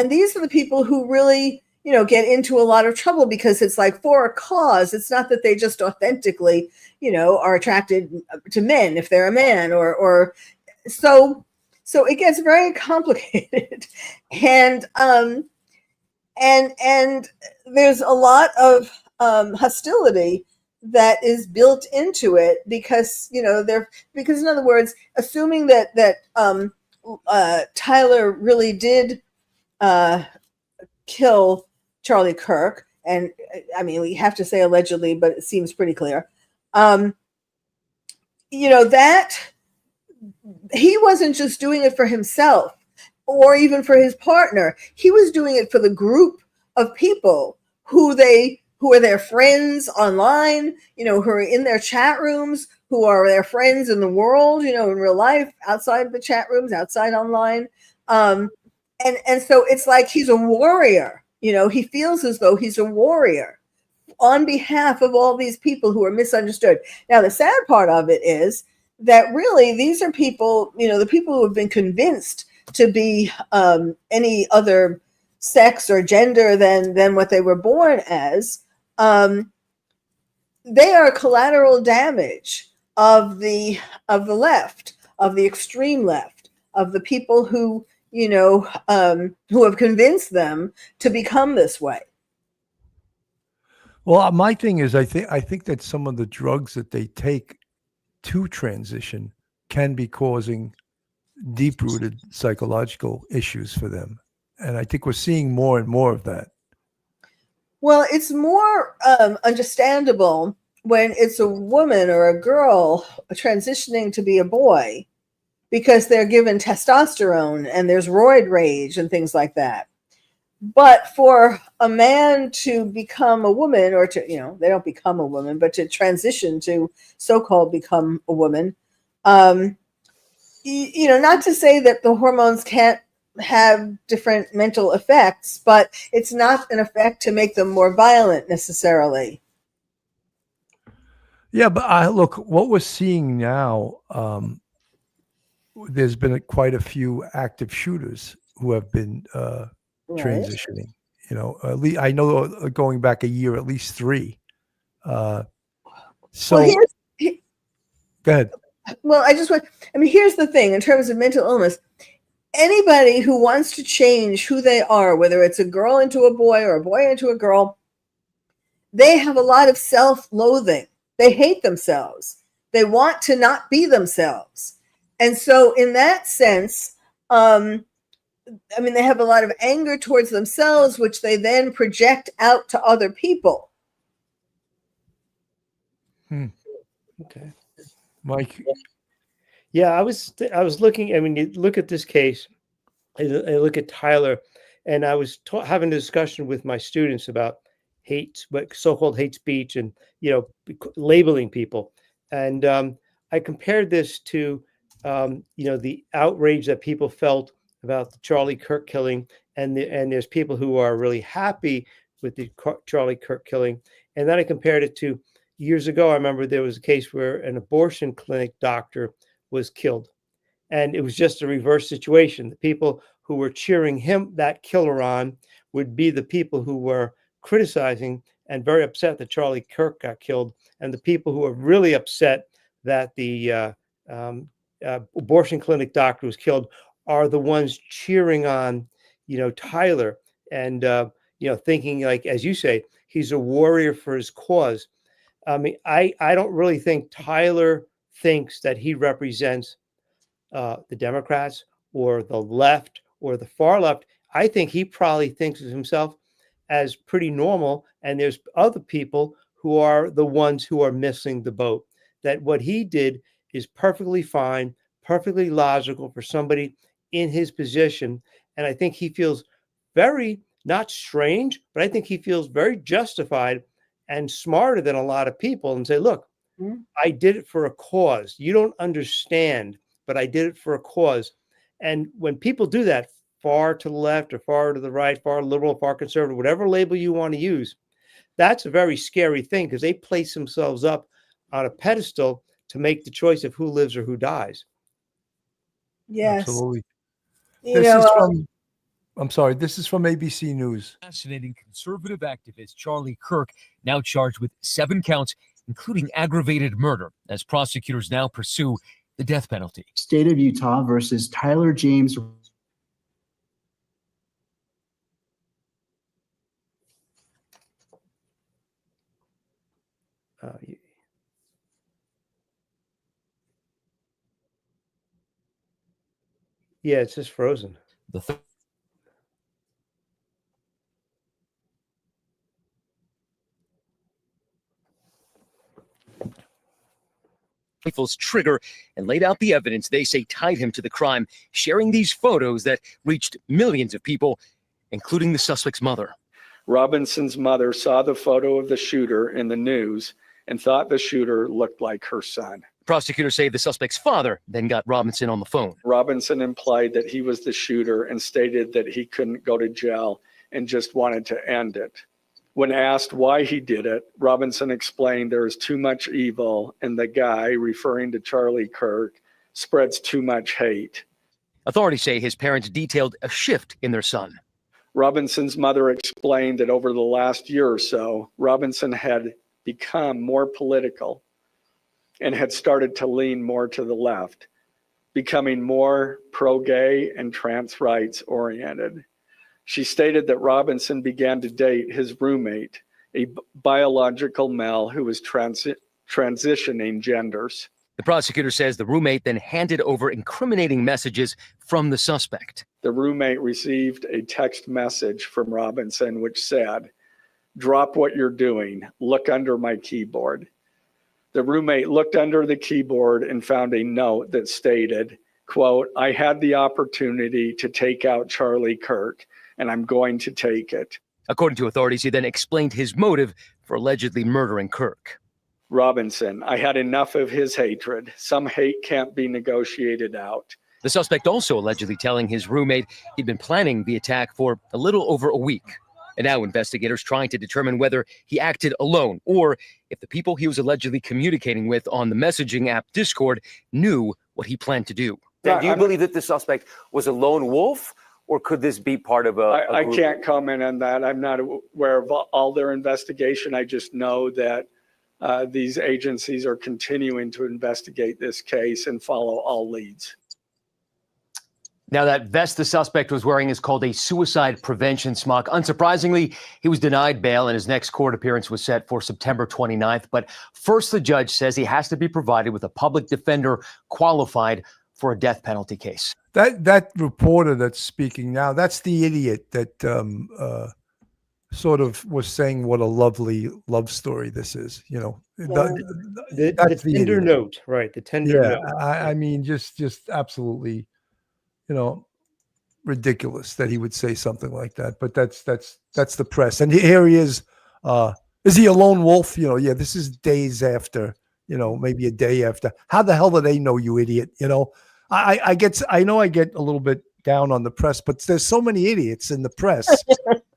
these are the people who really get into a lot of trouble, because it's like for a cause. It's not that they just authentically, are attracted to men if they're a man, or so it gets very complicated. And there's a lot of hostility that is built into it, because because in other words, assuming that Tyler really did kill Charlie Kirk, and I mean, we have to say allegedly, but it seems pretty clear, that he wasn't just doing it for himself or even for his partner. He was doing it for the group of people who are their friends online, who are in their chat rooms, who are their friends in the world, in real life, outside the chat rooms, outside online. And so it's like he's a warrior. He feels as though he's a warrior on behalf of all these people who are misunderstood. Now, the sad part of it is that really these are people, the people who have been convinced to be any other sex or gender than what they were born as. They are collateral damage of the left, of the extreme left, of the people who have convinced them to become this way. Well, my thing is, I think that some of the drugs that they take to transition can be causing deep-rooted psychological issues for them, and I think we're seeing more and more of that. Well, it's more understandable when it's a woman or a girl transitioning to be a boy, because they're given testosterone and there's roid rage and things like that. But for a man to become a woman, or to, they don't become a woman, but to transition to so-called become a woman, not to say that the hormones can't have different mental effects, but it's not an effect to make them more violent necessarily. Yeah, but look, what we're seeing now, there's been quite a few active shooters who have been Right. transitioning. I know going back a year, at least 3. So Well, go ahead. here's the thing in terms of mental illness. Anybody who wants to change who they are, whether it's a girl into a boy or a boy into a girl, they have a lot of self-loathing. They hate themselves. They want to not be themselves. And so in that sense, they have a lot of anger towards themselves, which they then project out to other people. Okay. Mike. Yeah, I was looking. I mean, you look at this case, I look at Tyler, and I was having a discussion with my students about so-called hate speech, and labeling people. And I compared this to the outrage that people felt about the Charlie Kirk killing, and there's people who are really happy with the Charlie Kirk killing, and then I compared it to years ago. I remember there was a case where an abortion clinic doctor was killed, and it was just a reverse situation. The people who were cheering that killer on would be the people who were criticizing and very upset that Charlie Kirk got killed, and the people who were really upset that the abortion clinic doctor was killed are the ones cheering on, Tyler, and thinking, like, as you say, he's a warrior for his cause. I mean, I don't really think Tyler thinks that he represents the Democrats or the left or the far left. I think he probably thinks of himself as pretty normal, and there's other people who are the ones who are missing the boat. That what he did is perfectly fine, perfectly logical for somebody in his position, and I think he feels very, not strange, but I think he feels very justified and smarter than a lot of people, and say, look, I did it for a cause. You don't understand, but I did it for a cause. And when people do that, far to the left or far to the right, far liberal, far conservative, whatever label you want to use, that's a very scary thing, because they place themselves up on a pedestal to make the choice of who lives or who dies. Yes. Absolutely. I'm sorry, this is from ABC News. Fascinating conservative activist Charlie Kirk, now charged with 7 counts, including aggravated murder, as prosecutors now pursue the death penalty. State of Utah versus Tyler James. Yeah, it's just frozen. The rifle's trigger and laid out the evidence they say tied him to the crime, sharing these photos that reached millions of people, including the suspect's mother. Robinson's mother saw the photo of the shooter in the news and thought the shooter looked like her son. Prosecutors say the suspect's father then got Robinson on the phone. Robinson implied that he was the shooter and stated that he couldn't go to jail and just wanted to end it. When asked why he did it, Robinson explained there is too much evil and the guy, referring to Charlie Kirk, spreads too much hate. Authorities say his parents detailed a shift in their son. Robinson's mother explained that over the last year or so, Robinson had become more political and had started to lean more to the left, becoming more pro-gay and trans rights oriented. She stated that Robinson began to date his roommate, a biological male who was transitioning genders. The prosecutor says the roommate then handed over incriminating messages from the suspect. The roommate received a text message from Robinson which said, "Drop what you're doing, look under my keyboard." The roommate looked under the keyboard and found a note that stated, quote, "I had the opportunity to take out Charlie Kirk, and I'm going to take it." According to authorities, he then explained his motive for allegedly murdering Kirk. Robinson, "I had enough of his hatred. Some hate can't be negotiated out." The suspect also allegedly telling his roommate he'd been planning the attack for a little over a week. And now investigators trying to determine whether he acted alone or if the people he was allegedly communicating with on the messaging app Discord knew what he planned to do. Dan, do you believe that the suspect was a lone wolf, or could this be part of a I group? can't comment on that. I'm not aware of all their investigation. I just know that these agencies are continuing to investigate this case and follow all leads. Now, that vest the suspect was wearing is called a suicide prevention smock. Unsurprisingly, he was denied bail and his next court appearance was set for September 29th. But first, the judge says he has to be provided with a public defender qualified for a death penalty case. That reporter that's speaking now, that's the idiot that sort of was saying what a lovely love story this is. You know, The that's tender idiot. note, right? The tender Yeah, note. I mean, just absolutely, ridiculous that he would say something like that. But that's the press, and here he is. Is he a lone wolf? Yeah. This is days after. Maybe a day after. How the hell do they know, you idiot? I know I get a little bit down on the press, but there's so many idiots in the press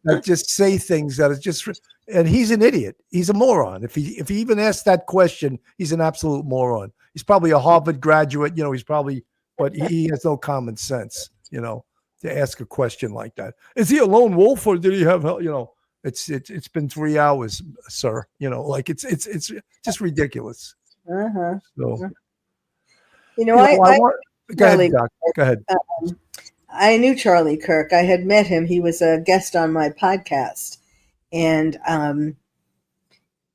that just say things that is just. And he's an idiot. He's a moron. If he even asks that question, he's an absolute moron. He's probably a Harvard graduate. He's probably, but he has no common sense. To ask a question like that. Is he a lone wolf or did he have help? It's been 3 hours, sir. It's just ridiculous. Uh-huh. So, go ahead, Doc. Go ahead. I knew Charlie Kirk. I had met him. He was a guest on my podcast, and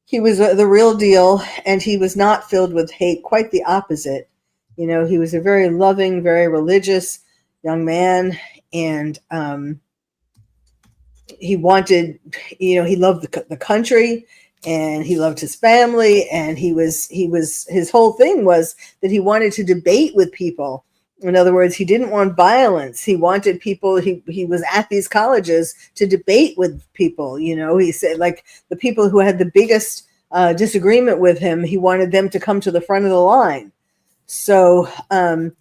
he was the real deal. And he was not filled with hate. Quite the opposite. He was a very loving, very religious young man, and he wanted, he loved the country, and he loved his family, and his whole thing was that he wanted to debate with people. In other words, he didn't want violence. He wanted people, he was at these colleges to debate with people. He said, like, the people who had the biggest disagreement with him, he wanted them to come to the front of the line. So I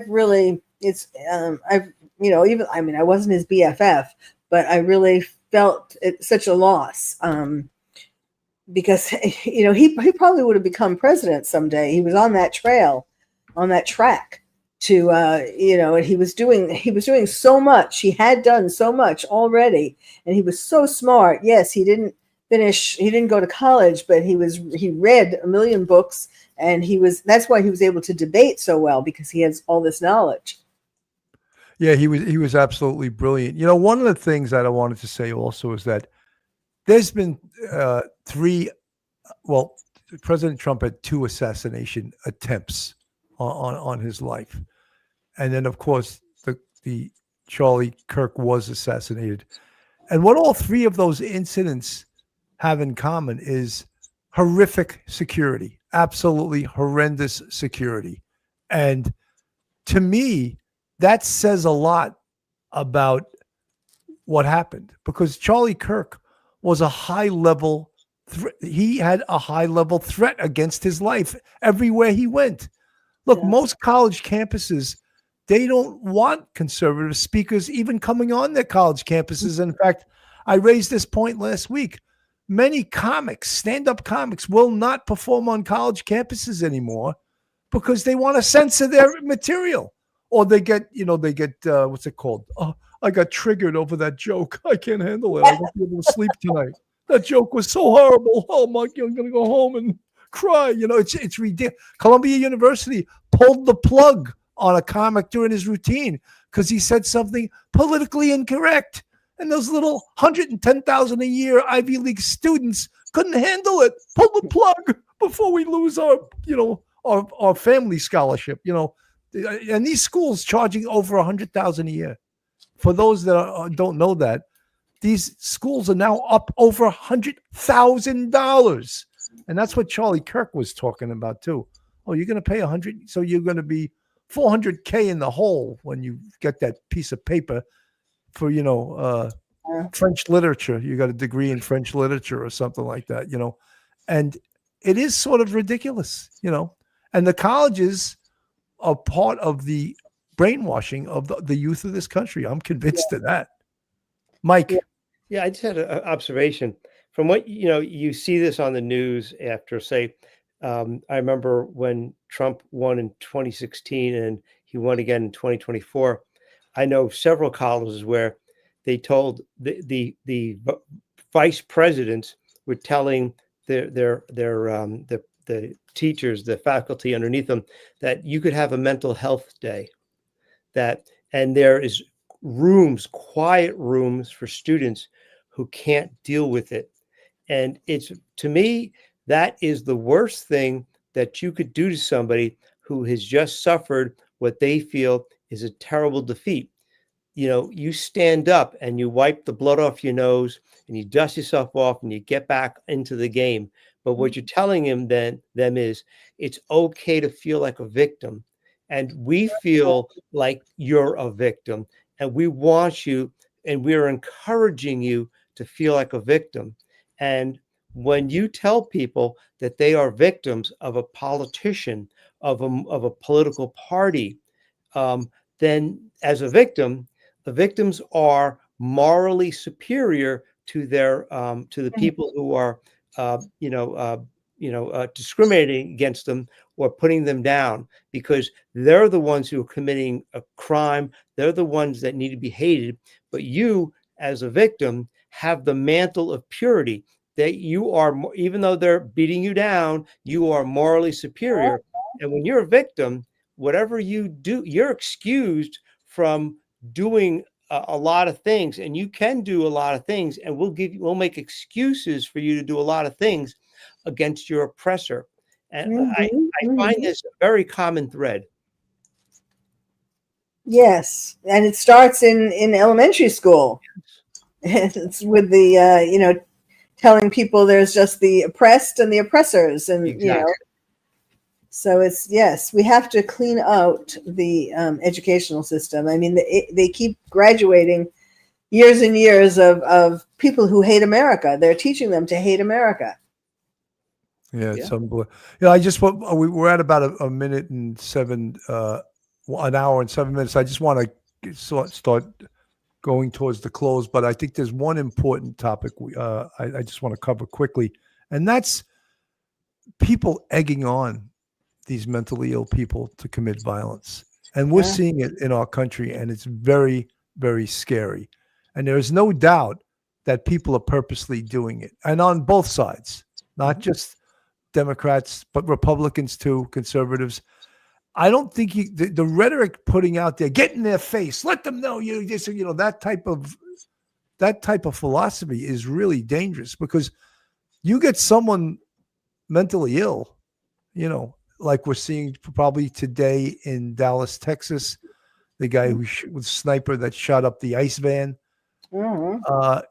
wasn't his BFF, but I really felt it such a loss because he probably would have become president someday. He was on that track to and he was doing so much. He had done so much already, and he was so smart. Yes, he didn't go to college, but he read a million books, and that's why he was able to debate so well, because he has all this knowledge. Yeah, he was absolutely brilliant. One of the things that I wanted to say also is that there's been President Trump had 2 assassination attempts on his life. And then, of course, the Charlie Kirk was assassinated. And what all 3 of those incidents have in common is horrific security, absolutely horrendous security. And to me, that says a lot about what happened, because Charlie Kirk was a high-level he had a high-level threat against his life everywhere he went. Look, most college campuses, they don't want conservative speakers even coming on their college campuses. In fact, I raised this point last week. Many comics, stand-up comics, will not perform on college campuses anymore because they want to censor their material. Or they get what's it called? Oh, I got triggered over that joke. I can't handle it. I won't be able to sleep tonight. That joke was so horrible. Oh my God, I'm going to go home and cry. It's ridiculous. Columbia University pulled the plug on a comic during his routine because he said something politically incorrect. And those little $110,000 a year Ivy League students couldn't handle it. Pull the plug before we lose our family scholarship, And these schools charging over $100,000 a year. For those that don't know that, these schools are now up over $100,000, and that's what Charlie Kirk was talking about too. Oh, you're going to pay $100, so you're going to be $400K in the hole when you get that piece of paper for French literature. You got a degree in French literature or something like that, and it is sort of ridiculous, And the colleges are part of the brainwashing of the youth of this country. I'm convinced of that. Mike. Yeah, I just had an observation. from what you see this on the news after, say, I remember when Trump won in 2016 and he won again in 2024. I know several colleges where they told the vice presidents were telling the teachers, the faculty underneath them, that you could have a mental health day, and there is quiet rooms for students who can't deal with it. And it's, to me, that is the worst thing that you could do to somebody who has just suffered what they feel is a terrible defeat. You stand up and you wipe the blood off your nose and you dust yourself off and you get back into the game. But what you're telling them is it's okay to feel like a victim. And we feel like you're a victim, and we want you, and we're encouraging you to feel like a victim. And when you tell people that they are victims of a politician, of a political party, then as a victim, the victims are morally superior to the people who are discriminating against them or putting them down, because they're the ones who are committing a crime. They're the ones that need to be hated. But you, as a victim, have the mantle of purity, that you are, even though they're beating you down, you are morally superior. And when you're a victim, whatever you do, you're excused from doing a lot of things, and you can do a lot of things, and we'll make excuses for you to do a lot of things against your oppressor. And I find this a very common thread. Yes, and it starts in elementary school. It's with the telling people there's just the oppressed and the oppressors, and Exactly. So it's, yes, we have to clean out the educational system. I mean, they keep graduating years and years of people who hate America. They're teaching them to hate America. Yeah, it's unbelievable. I just we're at about a minute and an hour and 7 minutes. I just want to start going towards the close, but I think there's one important topic I just want to cover quickly, and that's people egging on these mentally ill people to commit violence. And we're seeing it in our country, and it's very, very scary. And there is no doubt that people are purposely doing it, and on both sides, not just Democrats, but Republicans too, conservatives. I don't think the rhetoric putting out there, get in their face, let them know that type of philosophy is really dangerous, because you get someone mentally ill, like we're seeing probably today in Dallas, Texas, the guy who was sniper that shot up the ICE van.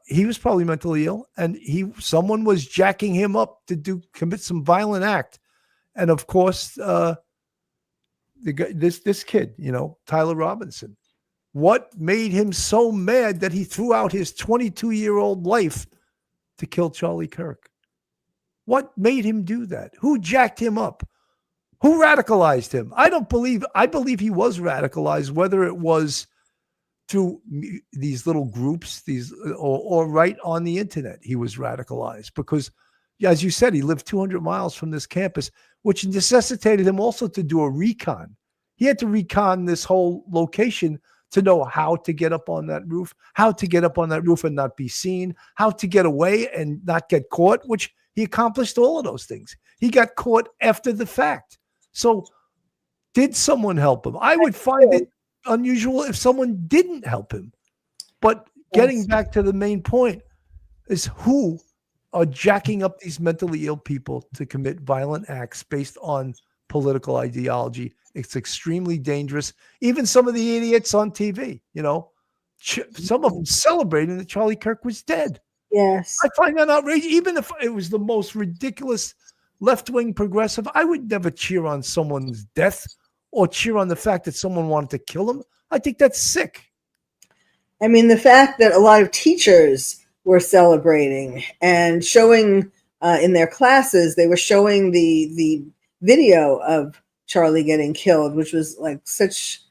He was probably mentally ill, and someone was jacking him up to commit some violent act. And of course, the guy, this kid, Tyler Robinson, what made him so mad that he threw out his 22-year-old life to kill Charlie Kirk? What made him do that? Who jacked him up? Who radicalized him? I believe he was radicalized, whether it was through these little groups, or right on the internet, he was radicalized, because, as you said, he lived 200 miles from this campus, which necessitated him also to do a recon. He had to recon this whole location to know how to get up on that roof, and not be seen, how to get away and not get caught, which he accomplished all of those things. He got caught after the fact. So did someone help him? I would find it unusual if someone didn't help him. But getting back to the main point is, who are jacking up these mentally ill people to commit violent acts based on political ideology? It's extremely dangerous. Even some of the idiots on TV, some of them celebrating that Charlie Kirk was dead. Yes. I find that outrageous. Even if it was the most ridiculous left-wing progressive, I would never cheer on someone's death or cheer on the fact that someone wanted to kill him. I think that's sick. I mean, the fact that a lot of teachers were celebrating and showing in their classes, they were showing the video of Charlie getting killed, which was like such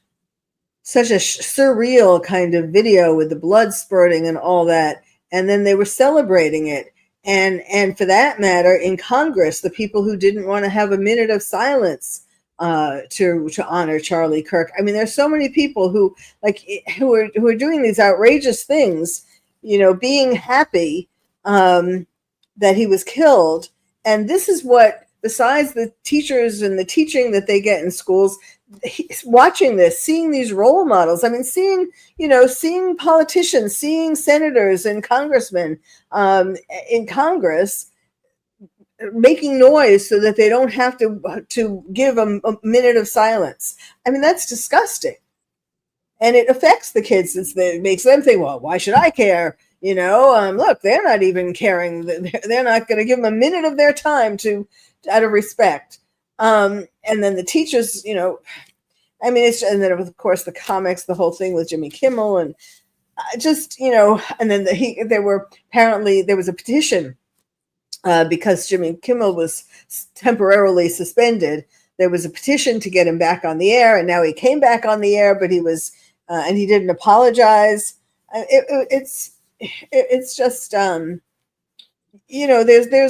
a surreal kind of video with the blood spurting and all that. And then they were celebrating it. and for that matter, in Congress, the people who didn't want to have a minute of silence to honor Charlie Kirk. I mean, there's so many people who are doing these outrageous things, being happy that he was killed. And this is what, besides the teachers and the teaching that they get in schools, watching this, seeing these role models. I mean, seeing politicians, seeing senators and congressmen in Congress making noise so that they don't have to give a minute of silence. I mean, that's disgusting. And it affects the kids. It makes them think, well, why should I care? Look, they're not even caring. They're not going to give them a minute of their time out of respect. And then the teachers, and then of course the comics, the whole thing with Jimmy Kimmel, and and then there was a petition because Jimmy Kimmel was temporarily suspended. There was a petition to get him back on the air, and now he came back on the air, but he was, and he didn't apologize. It's just, there's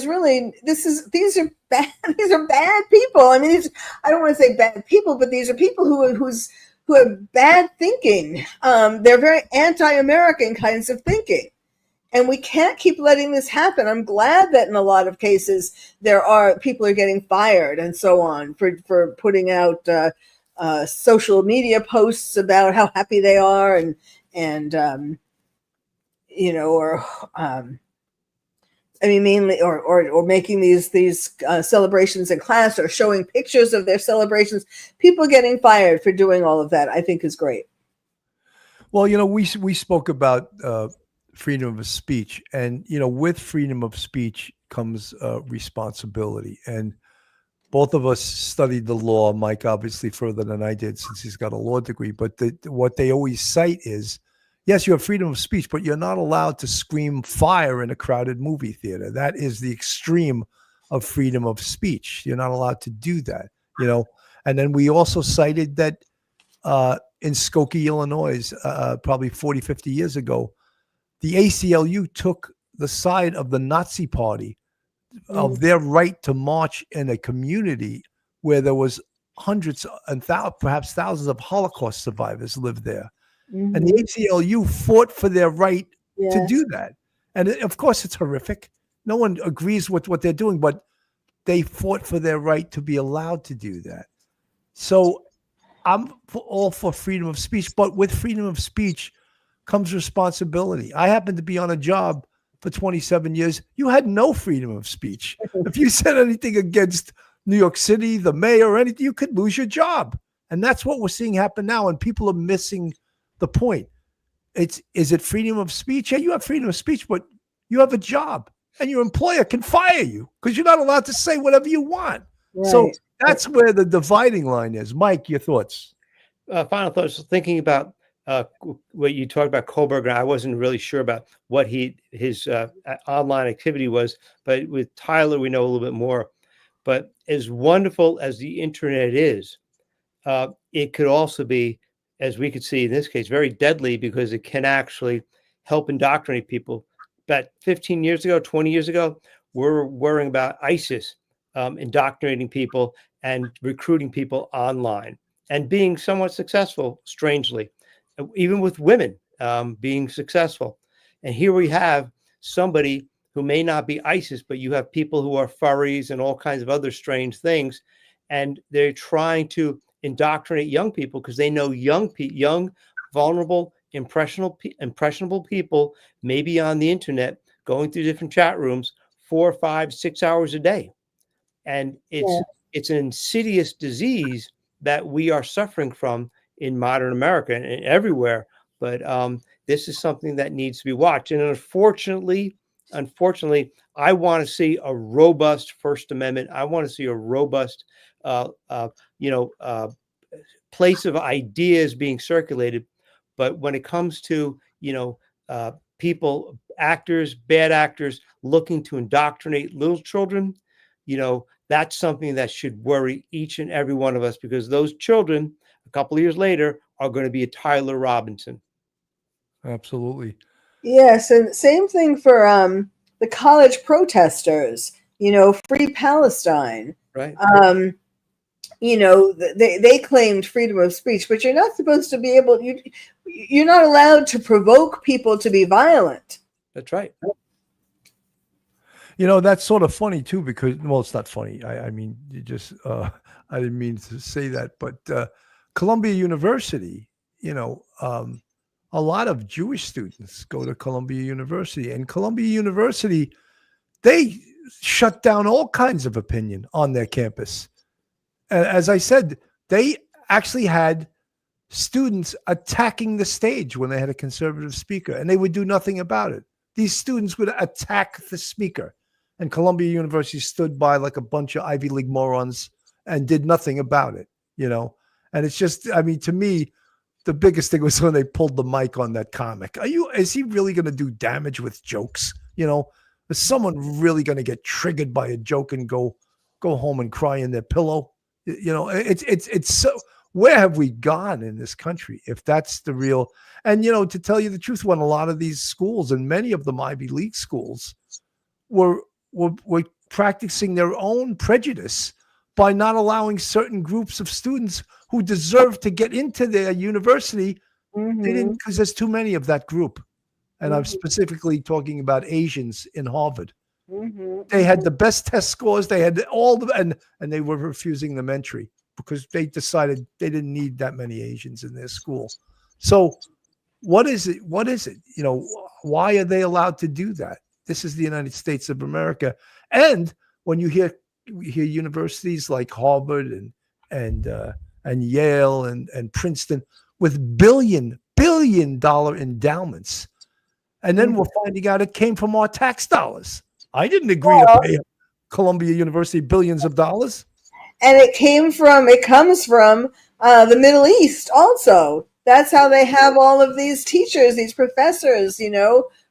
really, these are bad people. I mean, I don't want to say bad people, but these are people who have bad thinking. They're very anti-American kinds of thinking. And we can't keep letting this happen. I'm glad that in a lot of cases people are getting fired and so on for putting out social media posts about how happy they are mainly, or making these celebrations in class, or showing pictures of their celebrations. People getting fired for doing all of that, I think, is great. Well, we spoke about freedom of speech, and with freedom of speech comes responsibility. And both of us studied the law. Mike obviously further than I did, since he's got a law degree. But what they always cite is, yes, you have freedom of speech, but you're not allowed to scream fire in a crowded movie theater. That is the extreme of freedom of speech. You're not allowed to do that, And then we also cited that in Skokie, Illinois, probably 40, 50 years ago, the ACLU took the side of the Nazi Party of their right to march in a community where there was hundreds and perhaps thousands of Holocaust survivors lived there. Mm-hmm. And the ACLU fought for their right to do that. And of course, it's horrific. No one agrees with what they're doing, but they fought for their right to be allowed to do that. So I'm all for freedom of speech, but with freedom of speech comes responsibility. I happened to be on a job for 27 years. You had no freedom of speech. If you said anything against New York City, the mayor, or anything, you could lose your job. And that's what we're seeing happen now. And people are missing the point. Is it freedom of speech? Yeah, you have freedom of speech, but you have a job, and your employer can fire you because you're not allowed to say whatever you want. Right. So that's where the dividing line is. Mike, your thoughts? Final thoughts. Thinking about what you talked about Kohberger, I wasn't really sure about what his online activity was, but with Tyler, we know a little bit more. But as wonderful as the internet is, it could also be, as we could see in this case, very deadly, because it can actually help indoctrinate people. About 15 years ago, 20 years ago, we're worrying about ISIS indoctrinating people and recruiting people online and being somewhat successful, strangely, even with women being successful. And here we have somebody who may not be ISIS, but you have people who are furries and all kinds of other strange things. And they're trying to indoctrinate young people because they know young, vulnerable, impressionable people may be on the internet going through different chat rooms 4, 5, 6 hours a day. And it's an insidious disease that we are suffering from in modern America and everywhere. But this is something that needs to be watched. And unfortunately, I want to see a robust First Amendment. I want to see a robust, place of ideas being circulated. But when it comes to, people, actors, bad actors looking to indoctrinate little children, that's something that should worry each and every one of us, because those children, a couple of years later, are going to be a Tyler Robinson. Absolutely. Yes, and same thing for the college protesters, Free Palestine. Right. They claimed freedom of speech, but you're not supposed to be able, you're not allowed to provoke people to be violent. That's right. That's sort of funny too, because, well, it's not funny. I mean, I didn't mean to say that, but Columbia University, a lot of Jewish students go to Columbia University, and Columbia University, they shut down all kinds of opinion on their campus. And as I said, they actually had students attacking the stage when they had a conservative speaker, and they would do nothing about it. These students would attack the speaker, and Columbia University stood by like a bunch of Ivy League morons and did nothing about it, And it's just, I mean, to me, the biggest thing was when they pulled the mic on that comic. Is he really going to do damage with jokes? Is someone really going to get triggered by a joke and go home and cry in their pillow? It's so, where have we gone in this country if that's the real? And to tell you the truth, when a lot of these schools, and many of them Ivy League schools, were practicing their own prejudice by not allowing certain groups of students who deserve to get into their university. They didn't, because there's too many of that group. And I'm specifically talking about Asians in Harvard. They had the best test scores. They had all the, and they were refusing them entry because they decided they didn't need that many Asians in their school. So what is it? Why are they allowed to do that? This is the United States of America. And when you hear universities like Harvard and Yale and Princeton with billion dollar endowments, and then we're finding out it came from our tax dollars. I didn't agree to pay Columbia University billions of dollars. And it comes from the Middle East also. That's how they have all of these teachers, these professors,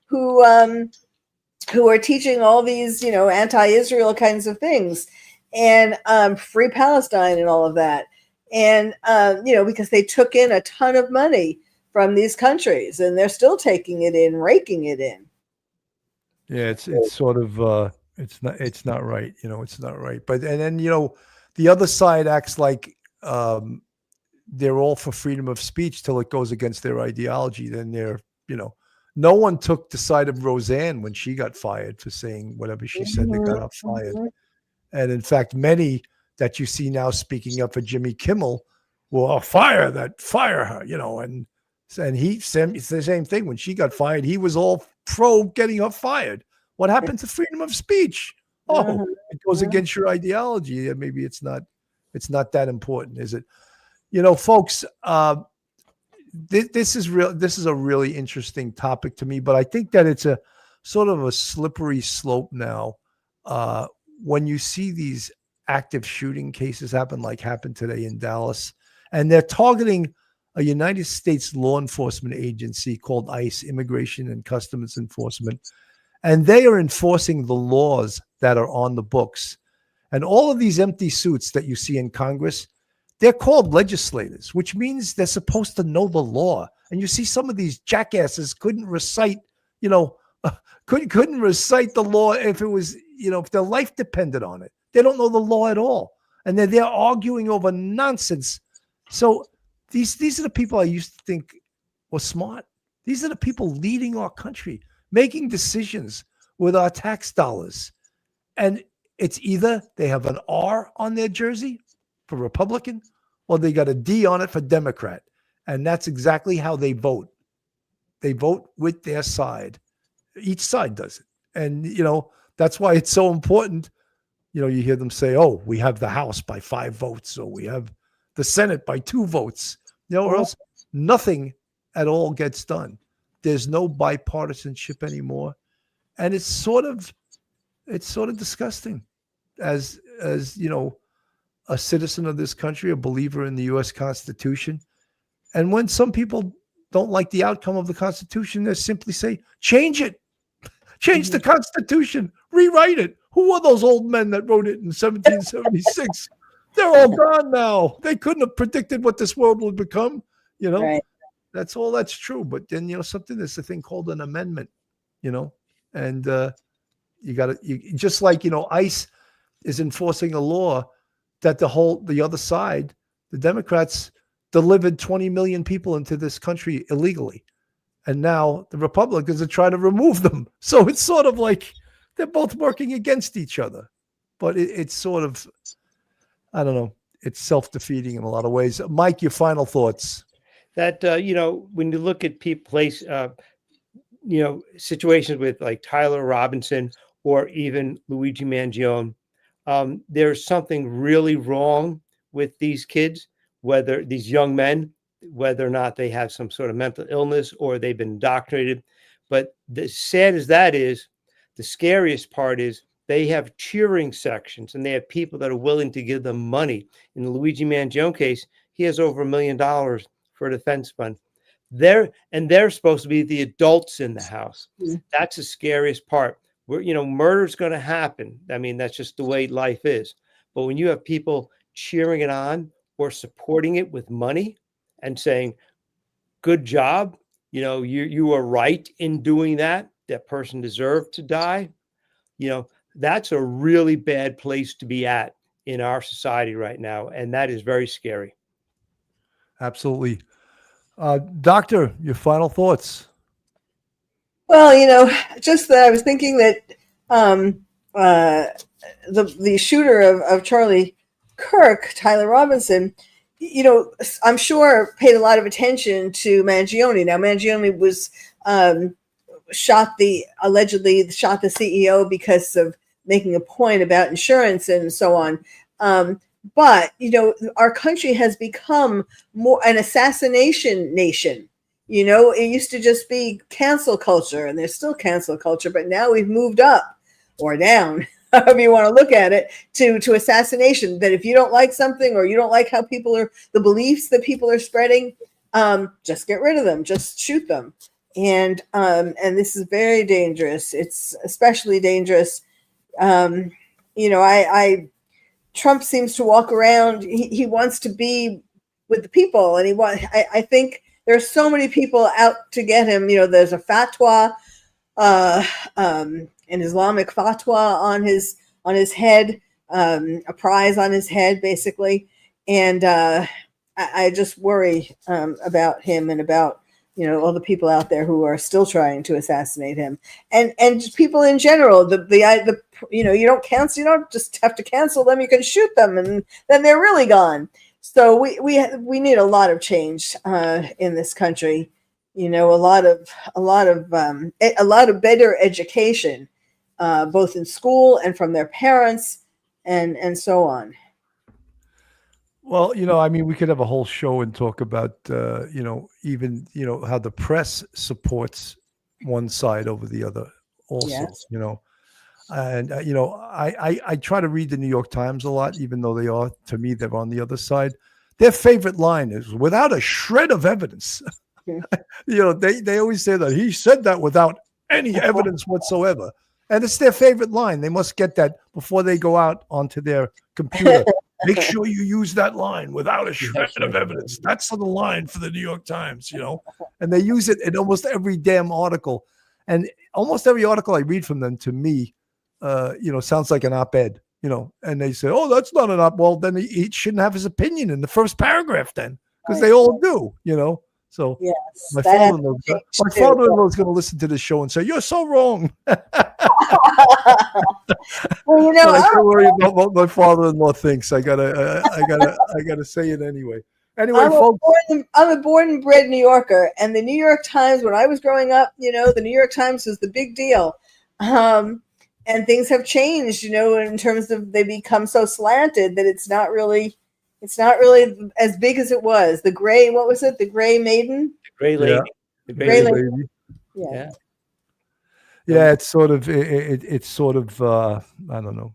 who are teaching all these, anti-Israel kinds of things, and Free Palestine and all of that. And, because they took in a ton of money from these countries, and they're still taking it in, raking it in. Yeah, it's sort of it's not right, it's not right. But and then the other side acts like they're all for freedom of speech till it goes against their ideology. Then they're no one took the side of Roseanne when she got fired for saying whatever she said that got her fired. And in fact, many that you see now speaking up for Jimmy Kimmel will fire her, and it's the same thing. When she got fired, he was all pro getting her fired. What happened to freedom of speech? Oh, it goes against your ideology. Maybe it's not that important, is it? Folks, this is real. This is a really interesting topic to me, but I think that it's a sort of a slippery slope now. When you see these active shooting cases happened today in Dallas, and they're targeting a United States law enforcement agency called ICE, Immigration and Customs Enforcement, and they are enforcing the laws that are on the books. And all of these empty suits that you see in Congress, they're called legislators, which means they're supposed to know the law. And you see some of these jackasses couldn't recite, couldn't recite the law if it was, if their life depended on it. They don't know the law at all. And they're arguing over nonsense. So these are the people I used to think were smart. These are the people leading our country, making decisions with our tax dollars. And it's either they have an R on their jersey for Republican, or they got a D on it for Democrat. And that's exactly how they vote. They vote with their side. Each side does it. And, that's why it's so important. You hear them say, oh, we have the House by 5 votes, or we have the Senate by 2 votes, or else nothing at all gets done. There's no bipartisanship anymore. And it's sort of disgusting as a citizen of this country, a believer in the U.S. Constitution. And when some people don't like the outcome of the Constitution, they simply say, change it. Change the Constitution. Rewrite it. Who are those old men that wrote it in 1776? They're all gone now. They couldn't have predicted what this world would become. Right. That's true. But then, there's a thing called an amendment, and you just like, ICE is enforcing a law that the other side, the Democrats, delivered 20 million people into this country illegally. And now the Republicans are trying to remove them. So it's sort of like they're both working against each other. But it's sort of, I don't know, it's self-defeating in a lot of ways. Mike, your final thoughts. That, when you look at situations with like Tyler Robinson or even Luigi Mangione, there's something really wrong with these kids, whether these young men, whether or not they have some sort of mental illness or they've been indoctrinated. But as sad as that is, the scariest part is they have cheering sections and they have people that are willing to give them money. In the Luigi Mangione case, he has over $1 million for a defense fund. They're supposed to be the adults in the house. That's the scariest part. Murder's going to happen. I mean, that's just the way life is. But when you have people cheering it on or supporting it with money and saying, good job, you are right in doing that, that person deserved to die, that's a really bad place to be at in our society right now. And that is very scary. Absolutely. Doctor, your final thoughts. Well, just that I was thinking that the shooter of Charlie Kirk, Tyler Robinson, I'm sure paid a lot of attention to Mangione. Now, Mangione was allegedly shot the CEO because of making a point about insurance and so on. But, our country has become more an assassination nation. It used to just be cancel culture, and there's still cancel culture, but now we've moved up or down, however you want to look at it, to assassination. That if you don't like something or you don't like how the beliefs that people are spreading, just get rid of them, just shoot them. And this is very dangerous. It's especially dangerous. Trump seems to walk around. He wants to be with the people, and I think there are so many people out to get him. There's a fatwa, an Islamic fatwa on his head, a prize on his head, basically. And I just worry about him and about all the people out there who are still trying to assassinate him, and just people in general. You don't cancel. You don't just have to cancel them. You can shoot them, and then they're really gone. So we need a lot of change in this country. A lot of better education, both in school and from their parents, and so on. Well, we could have a whole show and talk about, even, how the press supports one side over the other also, Yes. And, I try to read the New York Times a lot, even though to me, they're on the other side. Their favorite line is, without a shred of evidence. They always say that he said that without any evidence whatsoever. And it's their favorite line. They must get that before they go out onto their computer. Make sure you use that line, without a shred of evidence. That's the line for the New York Times, and they use it in almost every damn article. And almost every article I read from them, to me, sounds like an op-ed, and they say, oh, that's not an op. Well, then he shouldn't have his opinion in the first paragraph then, because they all do, So yes, my father-in-law is going to listen to this show and say, you're so wrong. Well, I don't worry about what my father-in-law thinks. I gotta say it anyway. Anyway, folks, I'm a born and bred New Yorker, and the New York Times, when I was growing up, the New York Times was the big deal. And things have changed, in terms of they become so slanted that it's not really as big as it was. The gray, what was it? The Gray Maiden? The Gray Lady. Yeah. The Gray Lady. Lady. Yeah. Yeah, it's sort of I don't know.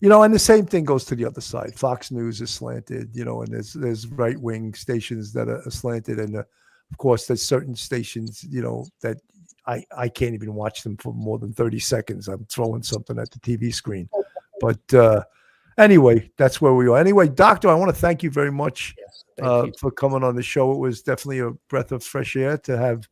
And the same thing goes to the other side. Fox News is slanted, and there's right-wing stations that are slanted, and of course there's certain stations, that I can't even watch them for more than 30 seconds. I'm throwing something at the TV screen. But anyway, that's where we are. Anyway, Doctor, I want to thank you very much for coming on the show. It was definitely a breath of fresh air to have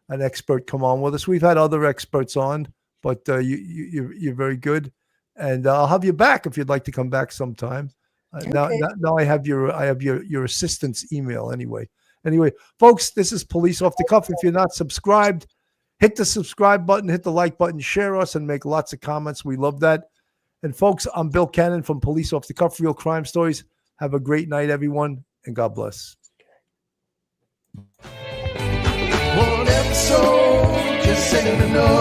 an expert come on with us. We've had other experts on, but you're very good, and I'll have you back if you'd like to come back sometime. Now I have your assistant's email anyway. Anyway, folks, this is Police Off the Cuff. If you're not subscribed, hit the subscribe button, hit the like button, share us, and make lots of comments. We love that. And folks, I'm Bill Cannon from Police Off the Cuff, Real Crime Stories. Have a great night, everyone, and God bless. One episode, just saying no.